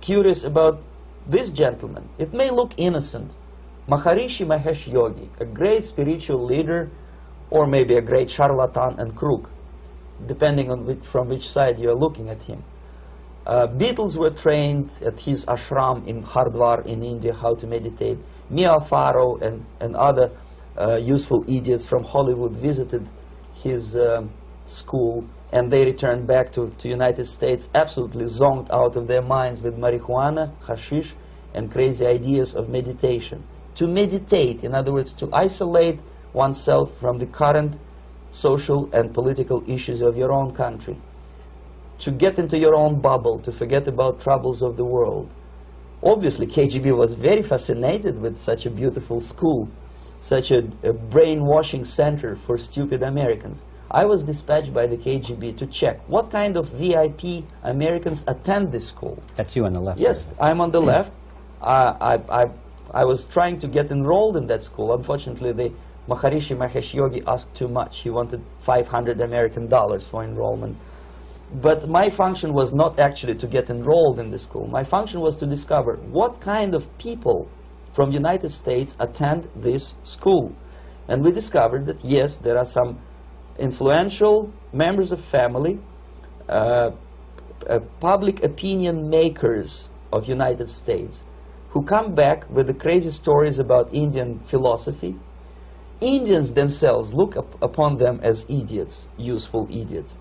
curious about this gentleman. It may look innocent. Maharishi Mahesh Yogi, a great spiritual leader, or maybe a great charlatan and crook, depending on from which side you are looking at him. Beatles were trained at his ashram in Hardwar in India how to meditate. Mia Farrow and other useful idiots from Hollywood visited his school, and they returned back to United States absolutely zonked out of their minds with marijuana, hashish, and crazy ideas of meditation. To meditate, in other words, to isolate oneself from the current social and political issues of your own country. To get into your own bubble, to forget about troubles of the world. Obviously, KGB was very fascinated with such a beautiful school, such a brainwashing center for stupid Americans. I was dispatched by the KGB to check what kind of VIP Americans attend this school. That's you on the left. Yes, I'm on the left. I was trying to get enrolled in that school. Unfortunately, the Maharishi Mahesh Yogi asked too much. He wanted $500 American for enrollment. But my function was not actually to get enrolled in the school. My function was to discover what kind of people from United States attend this school. And we discovered that, yes, there are some influential members of family, public opinion makers of United States who come back with the crazy stories about Indian philosophy. Indians themselves look upon them as idiots, useful idiots.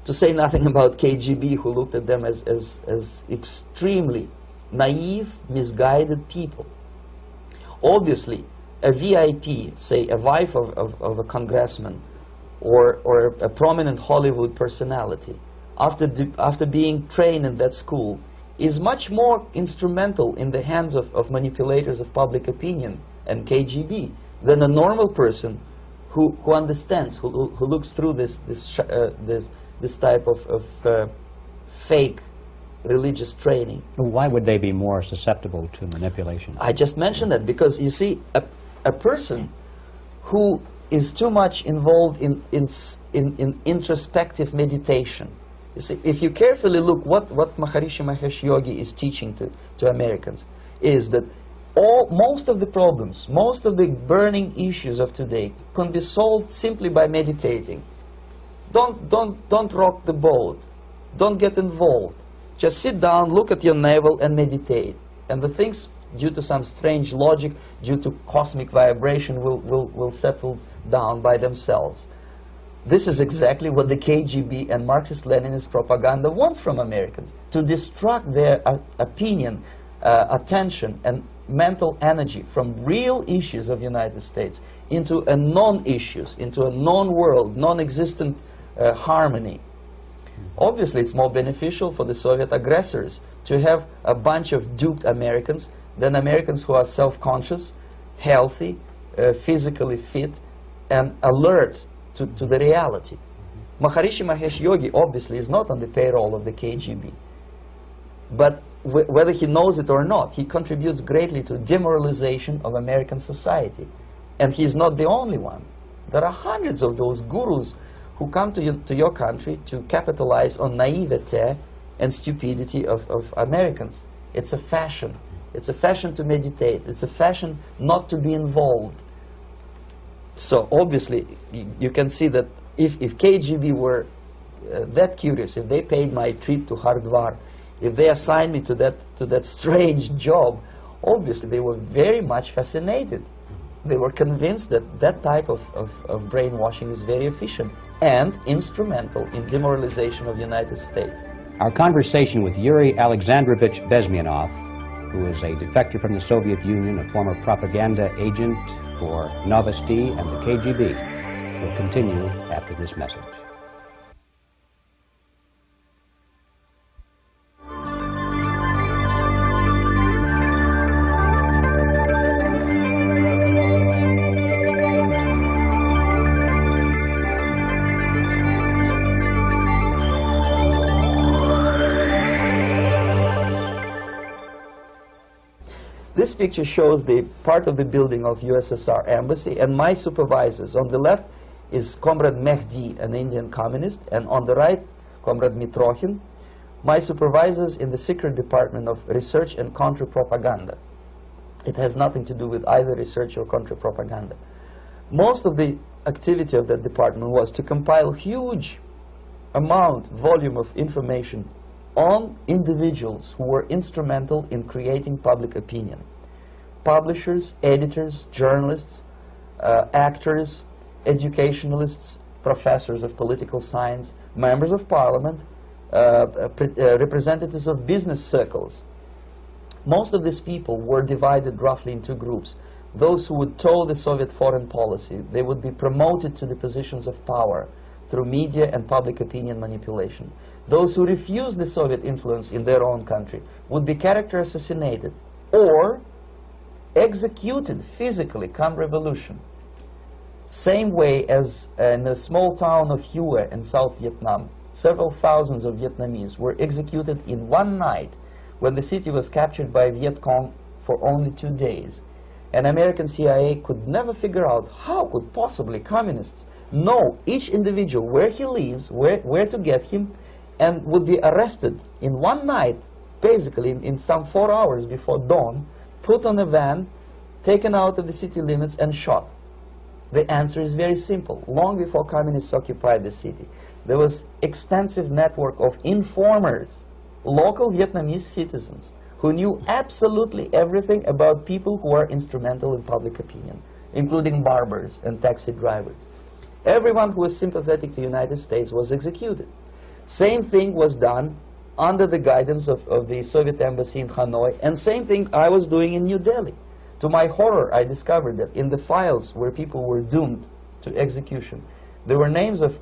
To say nothing about KGB, who looked at them as extremely naive, misguided people. Obviously, a VIP, say a wife of a congressman or a prominent Hollywood personality, after being trained in that school, is much more instrumental in the hands of manipulators of public opinion and KGB than a normal person who understands, who looks through this type of fake religious training. Why would they be more susceptible to manipulation? I just mentioned that because, you see, a person who is too much involved in introspective meditation. You see, if you carefully look what Maharishi Mahesh Yogi is teaching to Americans, is that most of the problems, most of the burning issues of today can be solved simply by meditating. Don't rock the boat. Don't get involved. Just sit down, look at your navel, and meditate. And the things, due to some strange logic, due to cosmic vibration, will settle down by themselves. This is exactly what the KGB and Marxist-Leninist propaganda wants from Americans, to distract their opinion, attention, and mental energy from real issues of the United States into a non-issues, into a non-world, non-existent harmony. Obviously, it's more beneficial for the Soviet aggressors to have a bunch of duped Americans than Americans who are self-conscious, healthy, physically fit, and alert to the reality. Maharishi Mahesh Yogi obviously is not on the payroll of the KGB. But whether he knows it or not, he contributes greatly to demoralization of American society. And he's not the only one. There are hundreds of those gurus who come to your country to capitalize on naivete and stupidity of Americans. It's a fashion. It's a fashion to meditate. It's a fashion not to be involved. So obviously, you can see that if KGB were that curious, if they paid my trip to Hardwar, if they assigned me to that strange job, obviously they were very much fascinated. They were convinced that that type of brainwashing is very efficient and instrumental in demoralization of the United States. Our conversation with Yuri Alexandrovich Bezmenov, who is a defector from the Soviet Union, a former propaganda agent for Novosti and the KGB, will continue after this message. This picture shows the part of the building of USSR embassy, and my supervisors. On the left is Comrade Mehdi, an Indian communist, and on the right, Comrade Mitrokhin, my supervisors in the secret department of research and counter-propaganda. It has nothing to do with either research or counter-propaganda. Most of the activity of that department was to compile huge volume of information on individuals who were instrumental in creating public opinion. Publishers, editors, journalists, actors, educationalists, professors of political science, members of parliament, representatives of business circles. Most of these people were divided roughly into groups. Those who would toe the Soviet foreign policy, they would be promoted to the positions of power through media and public opinion manipulation. Those who refused the Soviet influence in their own country would be character assassinated or executed physically come revolution. Same way as in the small town of Hue in South Vietnam, several thousands of Vietnamese were executed in one night when the city was captured by Viet Cong for only 2 days. And American CIA could never figure out how could possibly communists know each individual, where he lives, where to get him, and would be arrested in one night, basically in some 4 hours before dawn, put on a van, taken out of the city limits and shot. The answer is very simple. Long before communists occupied the city, there was extensive network of informers, local Vietnamese citizens, who knew absolutely everything about people who are instrumental in public opinion, including barbers and taxi drivers. Everyone who was sympathetic to the United States was executed. Same thing was done under the guidance of the Soviet embassy in Hanoi, and same thing I was doing in New Delhi. To my horror, I discovered that in the files where people were doomed to execution, there were names of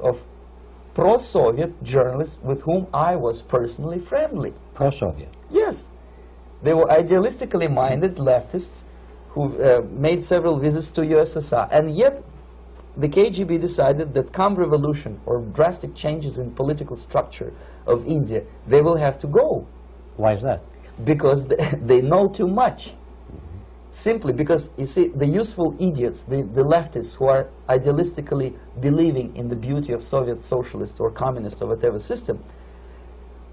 pro-Soviet journalists with whom I was personally friendly. Pro-Soviet? Yes. They were idealistically minded leftists who made several visits to USSR, and yet the KGB decided that come revolution or drastic changes in political structure of India, they will have to go. Why is that? Because they know too much. Simply because, you see, the useful idiots, the leftists who are idealistically believing in the beauty of Soviet socialist or communist or whatever system,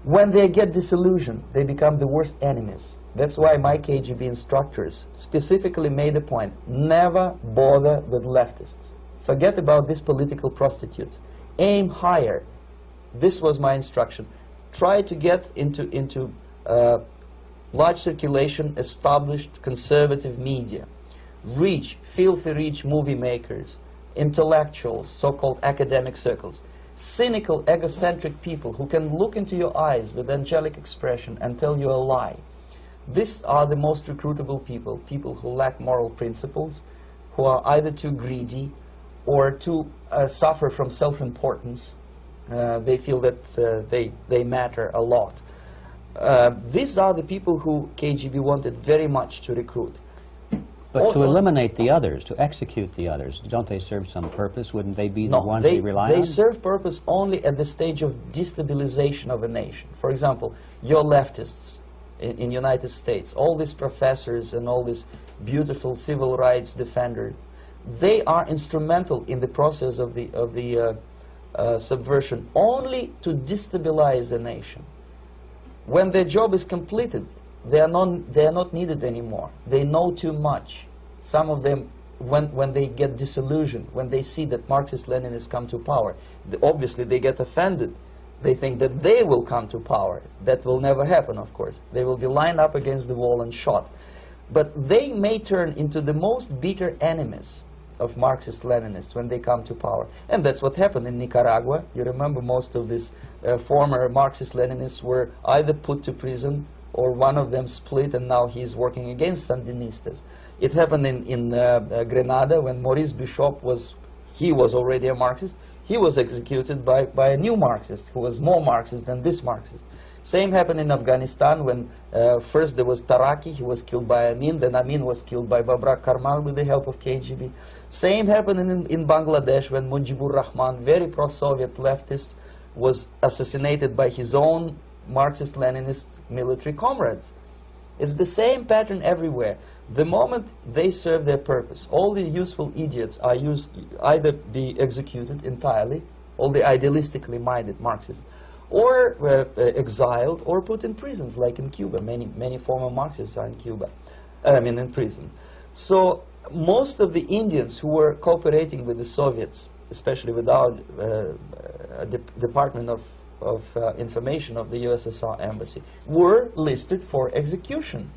when they get disillusioned, they become the worst enemies. That's why my KGB instructors specifically made a point, never bother with leftists. Forget about these political prostitutes. Aim higher. This was my instruction. Try to get into large circulation, established conservative media. Rich, filthy rich movie makers, intellectuals, so-called academic circles. Cynical, egocentric people who can look into your eyes with angelic expression and tell you a lie. These are the most recruitable people, people who lack moral principles, who are either too greedy or too suffer from self-importance. They feel that they matter a lot. These are the people who KGB wanted very much to recruit. But to eliminate the others, to execute the others, don't they serve some purpose? Wouldn't they be the ones we rely on? They serve purpose only at the stage of destabilization of a nation. For example, your leftists in United States, all these professors and all these beautiful civil rights defenders, they are instrumental in the process of the subversion only to destabilize the nation. When their job is completed, they are not needed anymore. They know too much. Some of them, when they get disillusioned, when they see that Marxist-Leninists come to power, obviously they get offended. They think that they will come to power. That will never happen, of course. They will be lined up against the wall and shot. But they may turn into the most bitter enemies of Marxist-Leninists when they come to power. And that's what happened in Nicaragua. You remember most of these former Marxist-Leninists were either put to prison or one of them split, and now he's working against Sandinistas. It happened in Grenada when Maurice Bishop was already a Marxist. He was executed by a new Marxist who was more Marxist than this Marxist. Same happened in Afghanistan when first there was Taraki, he was killed by Amin, then Amin was killed by Babrak Karmal with the help of KGB. Same happened in Bangladesh when Mujibur Rahman, very pro-Soviet leftist, was assassinated by his own Marxist-Leninist military comrades. It's the same pattern everywhere. The moment they serve their purpose, all the useful idiots are either be executed entirely, all the idealistically minded Marxists, or exiled, or put in prisons, like in Cuba. Many former Marxists are in Cuba, in prison. So most of the Indians who were cooperating with the Soviets, especially with our Department of Information of the USSR Embassy, were listed for execution.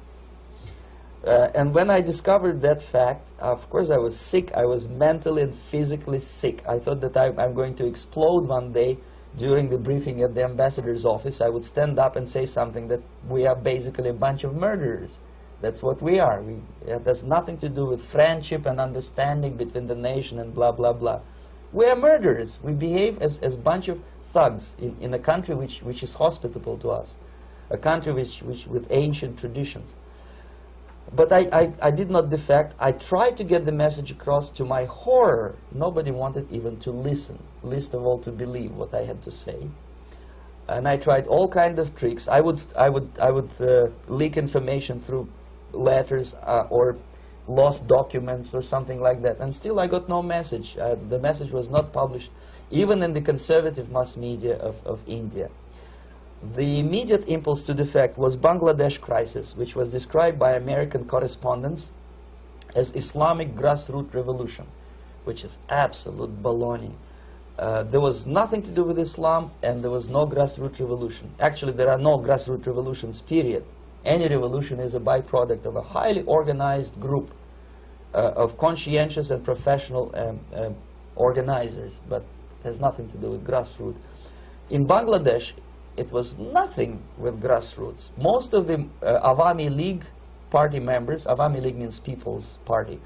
And when I discovered that fact, of course I was sick. I was mentally and physically sick. I thought that I'm going to explode one day during the briefing at the ambassador's office. I would stand up and say something that we are basically a bunch of murderers. That's what we are. It has nothing to do with friendship and understanding between the nation and blah, blah, blah. We are murderers. We behave as a bunch of thugs in a country which is hospitable to us, a country which with ancient traditions. But I did not defect. I tried to get the message across. To my horror, nobody wanted even to listen, least of all to believe what I had to say. And I tried all kinds of tricks. I would leak information through letters or lost documents or something like that. And still I got no message. The message was not published, even in the conservative mass media of India. The immediate impulse to defect was Bangladesh crisis, which was described by American correspondents as Islamic grassroots revolution, which is absolute baloney. There was nothing to do with Islam, and there was no grassroots revolution. Actually, there are no grassroots revolutions, period. Any revolution is a byproduct of a highly organized group of conscientious and professional organizers, but has nothing to do with grassroots. In Bangladesh, it was nothing with grassroots. Most of the Awami League party members, Awami League means People's Party,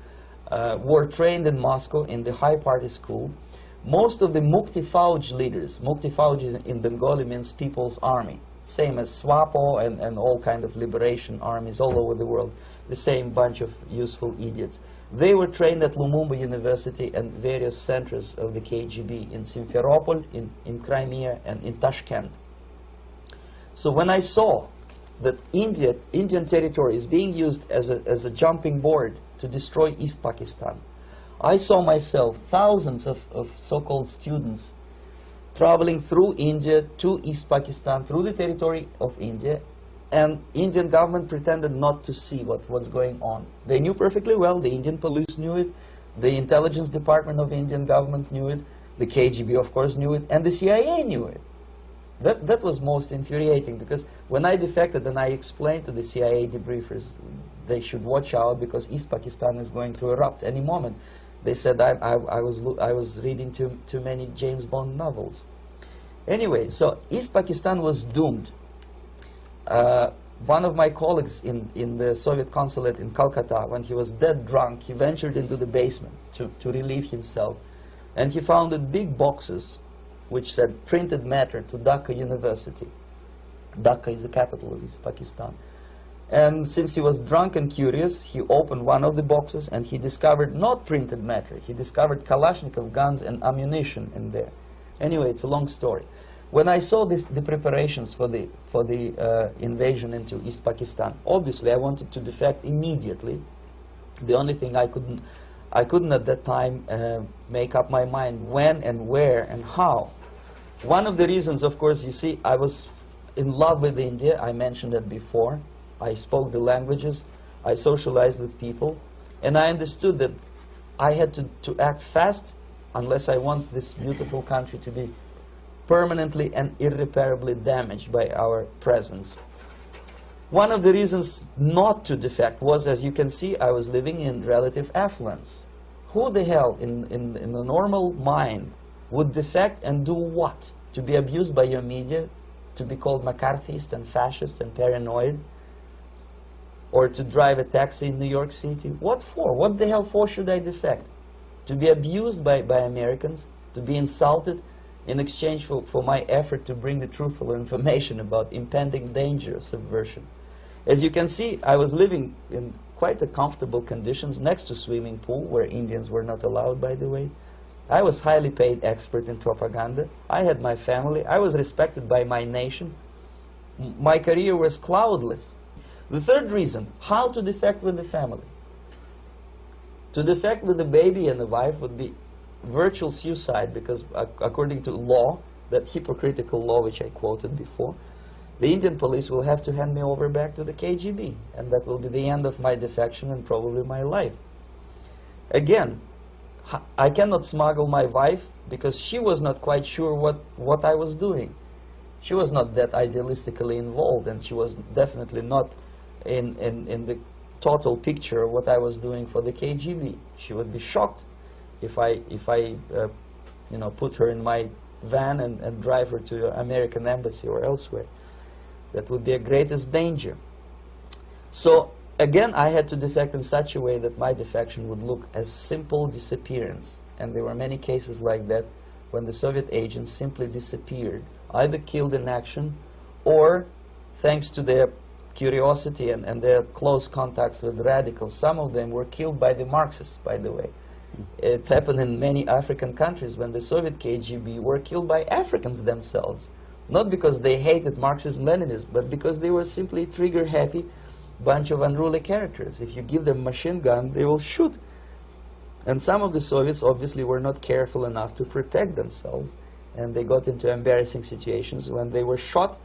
were trained in Moscow in the High Party School. Most of the Mukti Fauj leaders, Mukti Fauj in Bengali means People's Army, same as SWAPO and all kind of liberation armies all over the world, the same bunch of useful idiots. They were trained at Lumumba University and various centers of the KGB in Simferopol, in Crimea, and in Tashkent. So when I saw that Indian territory is being used as a jumping board to destroy East Pakistan, I saw myself thousands of so-called students traveling through India to East Pakistan, through the territory of India, and Indian government pretended not to see what's going on. They knew perfectly well, the Indian police knew it, the intelligence department of the Indian government knew it, the KGB of course knew it, and the CIA knew it. That was most infuriating, because when I defected and I explained to the CIA debriefers they should watch out because East Pakistan is going to erupt any moment, they said I was reading too many James Bond novels. Anyway, so East Pakistan was doomed. One of my colleagues in the Soviet consulate in Calcutta, when he was dead drunk, he ventured into the basement to relieve himself, and he found big boxes which said printed matter to Dhaka University. Dhaka is the capital of East Pakistan. And since he was drunk and curious, he opened one of the boxes and he discovered not printed matter. He discovered Kalashnikov guns and ammunition in there. Anyway, it's a long story. When I saw the preparations for the invasion into East Pakistan, obviously I wanted to defect immediately. The only thing I couldn't at that time make up my mind when and where and how. One of the reasons, of course, you see, I was in love with India. I mentioned it before. I spoke the languages. I socialized with people. And I understood that I had to act fast unless I want this beautiful country to be permanently and irreparably damaged by our presence. One of the reasons not to defect was, as you can see, I was living in relative affluence. Who the hell in a normal mind would defect and do what? To be abused by your media, to be called McCarthyist and fascist and paranoid, or to drive a taxi in New York City? What for? What the hell for should I defect? To be abused by Americans, to be insulted in exchange for my effort to bring the truthful information about impending danger of subversion. As you can see, I was living in quite a comfortable conditions next to swimming pool, where Indians were not allowed, by the way. I was highly paid expert in propaganda. I had my family. I was respected by my nation. My career was cloudless. The third reason, how to defect with the family. To defect with the baby and the wife would be virtual suicide, because according to law, that hypocritical law which I quoted before, the Indian police will have to hand me over back to the KGB, and that will be the end of my defection and probably my life. Again, I cannot smuggle my wife because she was not quite sure what I was doing. She was not that idealistically involved, and she was definitely not in the total picture of what I was doing for the KGB. She would be shocked if I you know, put her in my van and drive her to the American embassy or elsewhere. That would be a greatest danger. So again, I had to defect in such a way that my defection would look as simple disappearance. And there were many cases like that when the Soviet agents simply disappeared, either killed in action or, thanks to their curiosity and their close contacts with radicals, some of them were killed by the Marxists, by the way. It happened in many African countries when the Soviet KGB were killed by Africans themselves. Not because they hated Marxism-Leninism, but because they were simply trigger-happy bunch of unruly characters. If you give them a machine gun, they will shoot. And some of the Soviets obviously were not careful enough to protect themselves, and they got into embarrassing situations when they were shot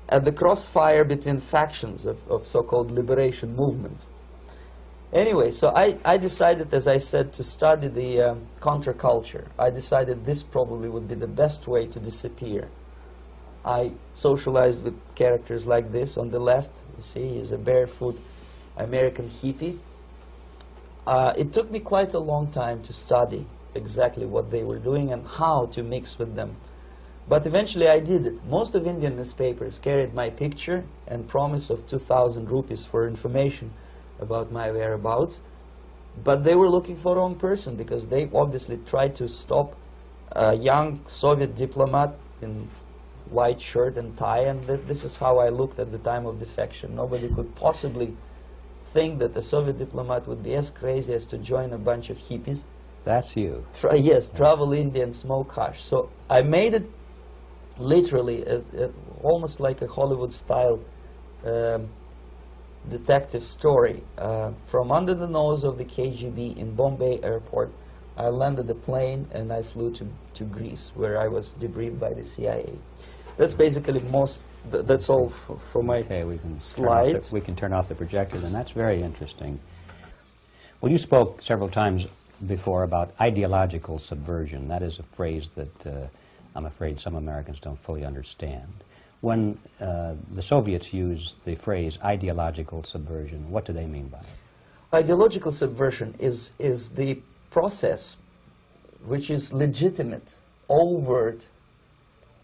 at the crossfire between factions of so-called liberation movements. Anyway, so I decided, as I said, to study the counterculture. I decided this probably would be the best way to disappear. I socialized with characters like this. On the left, you see, he's a barefoot American hippie. It took me quite a long time to study exactly what they were doing and how to mix with them. But eventually I did it. Most of Indian newspapers carried my picture and promise of 2,000 rupees for information about my whereabouts. But they were looking for the wrong person, because they obviously tried to stop a young Soviet diplomat in white shirt and tie, and this is how I looked at the time of defection. Nobody could possibly think that a Soviet diplomat would be as crazy as to join a bunch of hippies. That's you. Yes, travel India and smoke hash. So I made it literally almost like a Hollywood-style detective story. From under the nose of the KGB in Bombay airport, I landed the plane and I flew to Greece, where I was debriefed by the CIA. That's basically that's all for my slides. We can turn off the projector, and that's very interesting. Well, you spoke several times before about ideological subversion. That is a phrase that I'm afraid some Americans don't fully understand. When the Soviets use the phrase ideological subversion, what do they mean by it? Ideological subversion is the process which is legitimate, overt,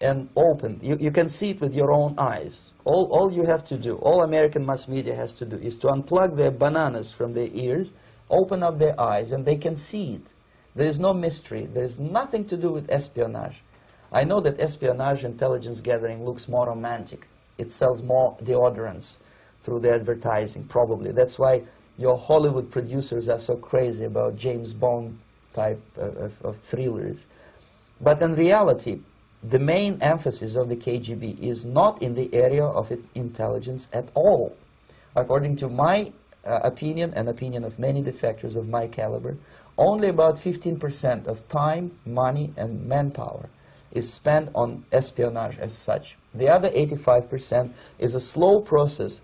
and open. You can see it with your own eyes. All you have to do, all American mass media has to do, is to unplug their bananas from their ears, open up their eyes, and they can see it. There is no mystery. There is nothing to do with espionage. I know that espionage intelligence gathering looks more romantic. It sells more deodorants through the advertising, probably. That's why your Hollywood producers are so crazy about James Bond type of thrillers. But in reality, the main emphasis of the KGB is not in the area of intelligence at all. According to my opinion and opinion of many defectors of my caliber, only about 15% of time, money, and manpower is spent on espionage as such. The other 85% is a slow process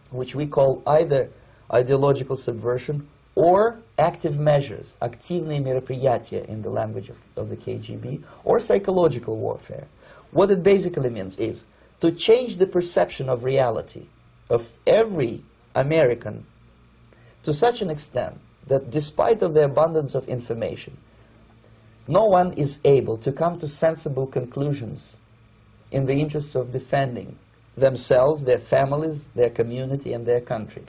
which we call either ideological subversion or active measures, активные мероприятия in the language of the KGB, or psychological warfare. What it basically means is to change the perception of reality of every American to such an extent that despite of the abundance of information, no one is able to come to sensible conclusions in the interests of defending themselves, their families, their community, and their country.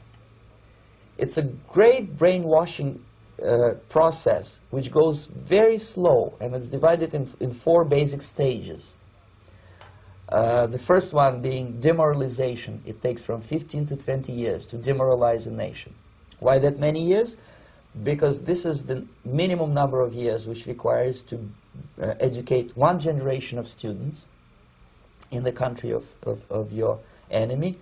It's a great brainwashing process which goes very slow, and it's divided in 4 basic stages. The first one being demoralization. It takes from 15 to 20 years to demoralize a nation. Why that many years? Because this is the minimum number of years which requires to educate one generation of students in the country of your enemy,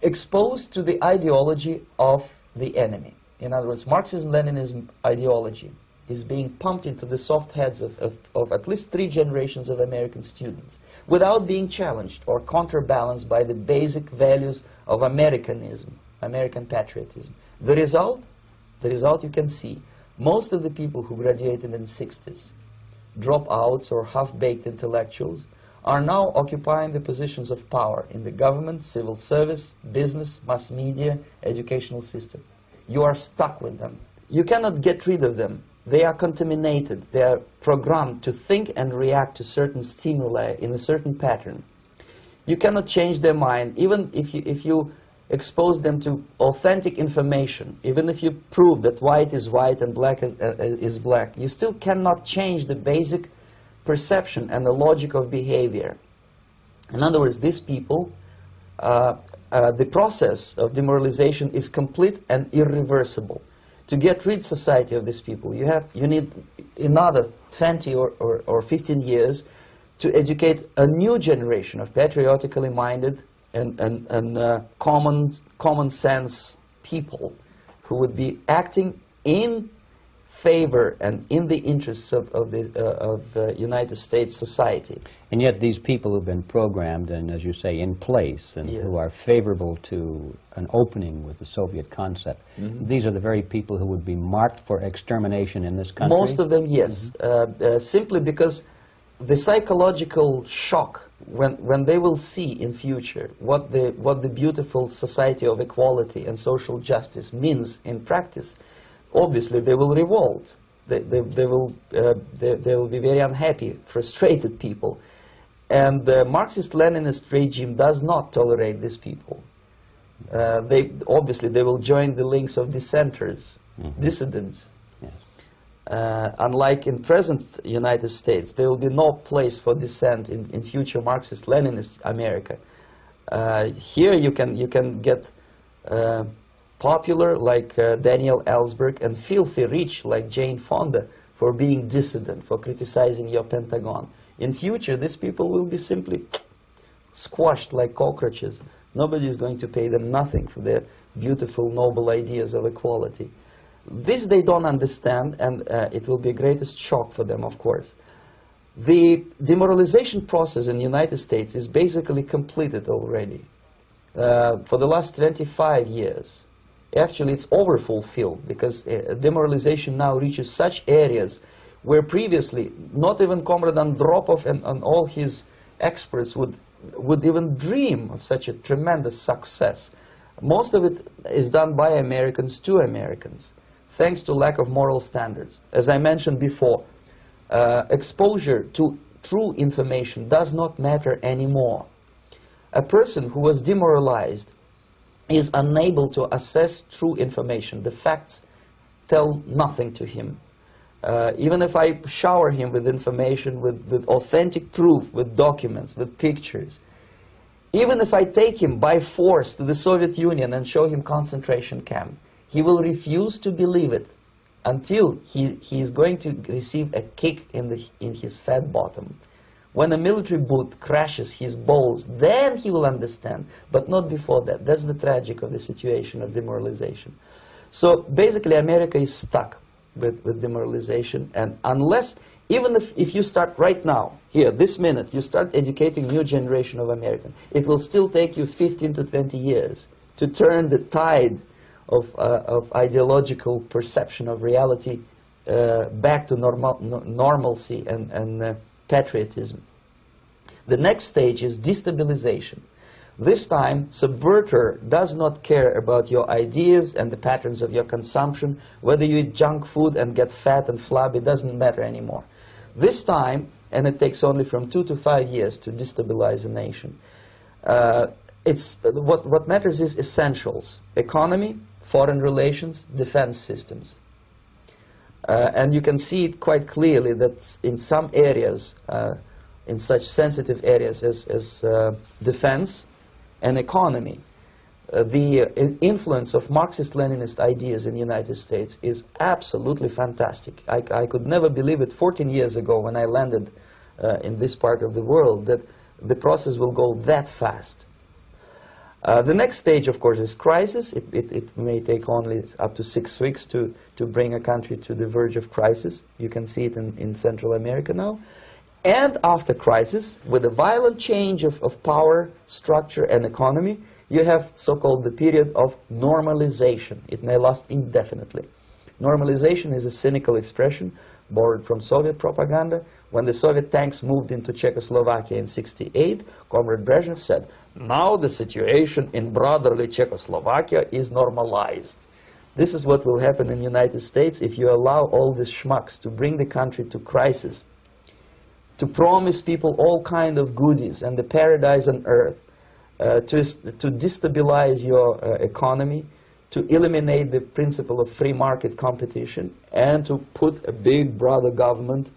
exposed to the ideology of the enemy. In other words, Marxism-Leninism ideology is being pumped into the soft heads of at least 3 generations of American students without being challenged or counterbalanced by the basic values of Americanism, American patriotism. The result you can see. Most of the people who graduated in the 60s, dropouts or half-baked intellectuals, are now occupying the positions of power in the government, civil service, business, mass media, educational system. You are stuck with them. You cannot get rid of them. They are contaminated. They are programmed to think and react to certain stimuli in a certain pattern. You cannot change their mind, even if you expose them to authentic information, even if you prove that white is white and black is black. You still cannot change the basic perception and the logic of behavior. In other words, these people, the process of demoralization is complete and irreversible. To get rid society of these people, you need another 20 or 15 years to educate a new generation of patriotically minded and common sense people who would be acting in favor and in the interests of United States society. And yet these people who've been programmed and, as you say, in place and Yes. who are favorable to an opening with the Soviet concept, these are the very people who would be marked for extermination in this country? Most of them, yes. Simply because the psychological shock when they will see in future what the beautiful society of equality and social justice means in practice, obviously they will revolt. They will be very unhappy, frustrated people. And the Marxist-Leninist regime does not tolerate these people. Obviously they will join the links of dissenters, dissidents. Yes. Unlike in present United States, there will be no place for dissent in future Marxist-Leninist America. Here you can get popular like Daniel Ellsberg and filthy rich like Jane Fonda for being dissident, for criticizing your Pentagon. In future, these people will be simply squashed like cockroaches. Nobody is going to pay them nothing for their beautiful, noble ideas of equality. This they don't understand, and it will be a greatest shock for them, of course. The demoralization process in the United States is basically completed already. For the last 25 years, actually it's overfulfilled, because demoralization now reaches such areas where previously not even Comrade Andropov and all his experts would even dream of such a tremendous success. Most of it is done by Americans to Americans, thanks to lack of moral standards. As I mentioned before, exposure to true information does not matter anymore. A person who was demoralized is unable to assess true information. The facts tell nothing to him. Even if I shower him with information, with authentic proof, with documents, with pictures, even if I take him by force to the Soviet Union and show him concentration camp, he will refuse to believe it until he is going to receive a kick in his fat bottom. When a military boot crashes his balls, then he will understand, but not before that. That's the tragic of the situation of demoralization. So basically America is stuck with demoralization, and unless, even if you start right now, here, this minute, you start educating new generation of Americans, it will still take you 15 to 20 years to turn the tide of ideological perception of reality back to normalcy and patriotism. The next stage is destabilization. This time, subverter does not care about your ideas and the patterns of your consumption. Whether you eat junk food and get fat and flabby, doesn't matter anymore. This time, and it takes only from 2 to 5 years to destabilize a nation, what matters is essentials: economy, foreign relations, defense systems. And you can see it quite clearly that in some areas, in such sensitive areas as defense and economy, the influence of Marxist-Leninist ideas in the United States is absolutely fantastic. I could never believe it 14 years ago when I landed in this part of the world, that the process will go that fast. The next stage, of course, is crisis. It may take only up to 6 weeks to bring a country to the verge of crisis. You can see it in Central America now. And after crisis, with a violent change of power, structure, and economy, you have so-called the period of normalization. It may last indefinitely. Normalization is a cynical expression borrowed from Soviet propaganda. When the Soviet tanks moved into Czechoslovakia in '68, Comrade Brezhnev said, "Now the situation in brotherly Czechoslovakia is normalized." This is what will happen in the United States if you allow all these schmucks to bring the country to crisis, to promise people all kind of goodies and the paradise on earth, to destabilize your economy, to eliminate the principle of free market competition, and to put a big brother government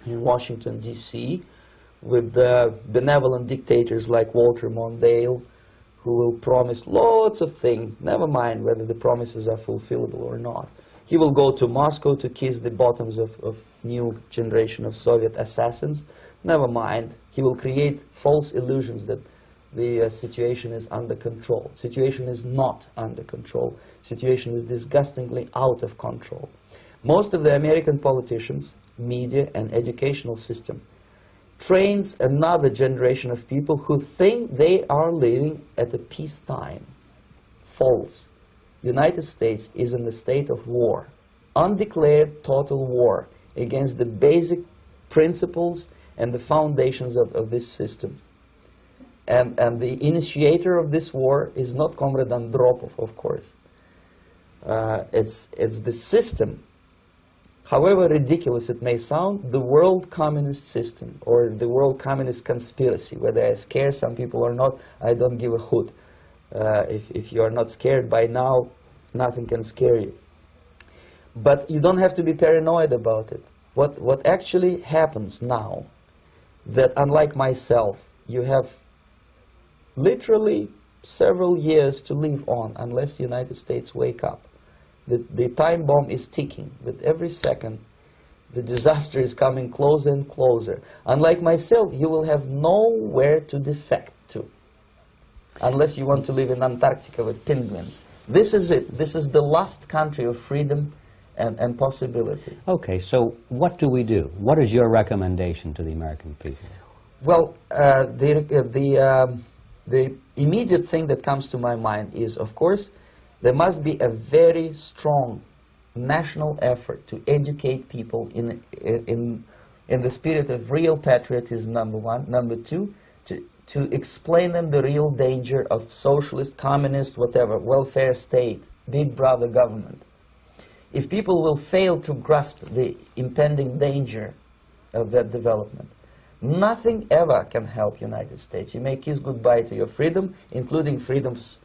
in Washington, D.C., with benevolent dictators like Walter Mondale, who will promise lots of things, never mind whether the promises are fulfillable or not. He will go to Moscow to kiss the bottoms of new generation of Soviet assassins, never mind. He will create false illusions that the situation is under control. Situation is not under control. Situation is disgustingly out of control. Most of the American politicians, media, and educational system trains another generation of people who think they are living at a peacetime. False. United States is in a state of war, undeclared total war against the basic principles and the foundations of this system. And the initiator of this war is not Comrade Andropov, of course. It's the system. However ridiculous it may sound, the world communist system, or the world communist conspiracy, whether I scare some people or not, I don't give a hoot. If you are not scared by now, nothing can scare you. But you don't have to be paranoid about it. What actually happens now, that unlike myself, you have literally several years to live on unless the United States wake up. The time bomb is ticking. With every second, the disaster is coming closer and closer. Unlike myself, you will have nowhere to defect to, unless you want to live in Antarctica with penguins. This is it. This is the last country of freedom and possibility. Okay, so what do we do? What is your recommendation to the American people? Well, the immediate thing that comes to my mind is, of course, there must be a very strong national effort to educate people in the spirit of real patriotism, number one. Number two, to explain them the real danger of socialist, communist, whatever, welfare state, big brother government. If people will fail to grasp the impending danger of that development, nothing ever can help United States. You may kiss goodbye to your freedom, including freedoms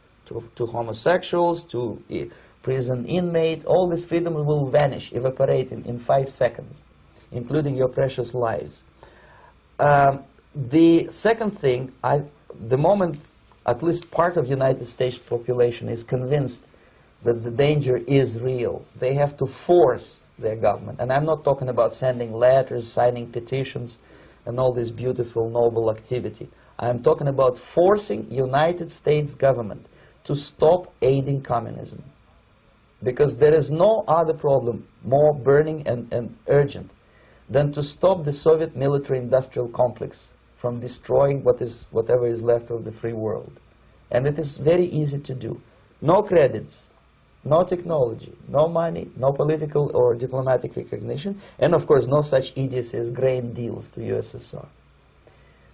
to homosexuals, to prison inmate. All this freedom will vanish, evaporate in 5 seconds, including your precious lives. The second thing, the moment at least part of United States population is convinced that the danger is real, they have to force their government. And I'm not talking about sending letters, signing petitions, and all this beautiful, noble activity. I'm talking about forcing United States government to stop aiding communism. Because there is no other problem more burning and urgent than to stop the Soviet military-industrial complex from destroying whatever is left of the free world. And it is very easy to do. No credits, no technology, no money, no political or diplomatic recognition, and of course no such idiocy as grain deals to USSR.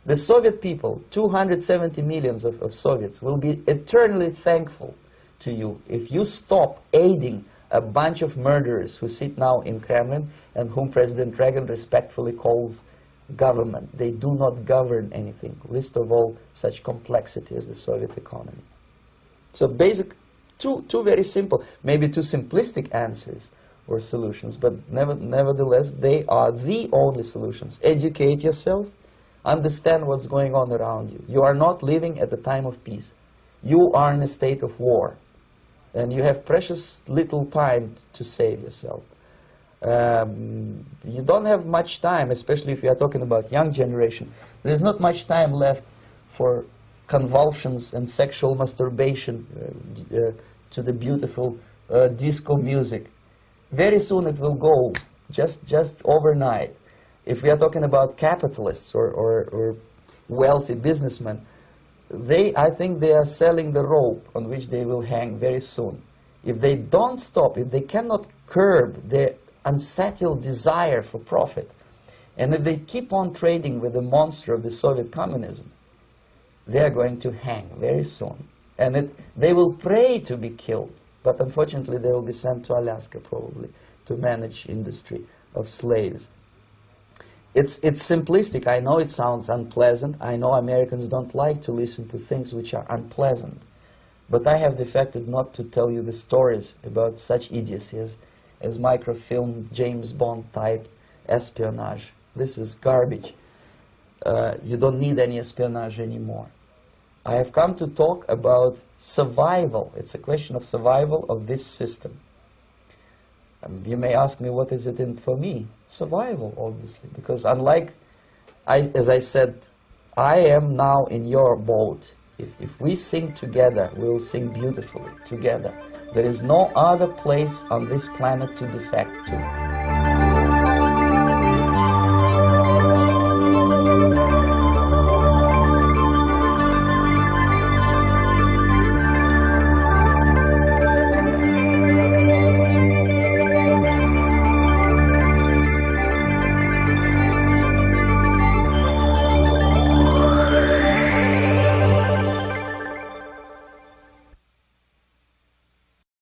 The Soviet people, 270 million of Soviets, will be eternally thankful to you if you stop aiding a bunch of murderers who sit now in Kremlin and whom President Reagan respectfully calls government. They do not govern anything, least of all such complexity as the Soviet economy. So basic, two very simple, maybe too simplistic answers or solutions, but nevertheless they are the only solutions. Educate yourself, understand what's going on around you. You are not living at the time of peace. You are in a state of war, and you have precious little time to save yourself. You don't have much time, especially if you are talking about young generation. There's not much time left for convulsions and sexual masturbation to the beautiful disco music. Very soon it will go, just overnight. If we are talking about capitalists or wealthy businessmen, I think they are selling the rope on which they will hang very soon. If they don't stop, if they cannot curb their unsettled desire for profit, and if they keep on trading with the monster of the Soviet communism, they are going to hang very soon. And they will pray to be killed, but unfortunately they will be sent to Alaska probably to manage industry of slaves. It's simplistic. I know it sounds unpleasant. I know Americans don't like to listen to things which are unpleasant. But I have defected not to tell you the stories about such idiocy as microfilm, James Bond type espionage. This is garbage. You don't need any espionage anymore. I have come to talk about survival. It's a question of survival of this system. You may ask me, what is it in for me? Survival, obviously, because unlike, as I said, I am now in your boat. If we sing together, we'll sing beautifully together. There is no other place on this planet to defect to.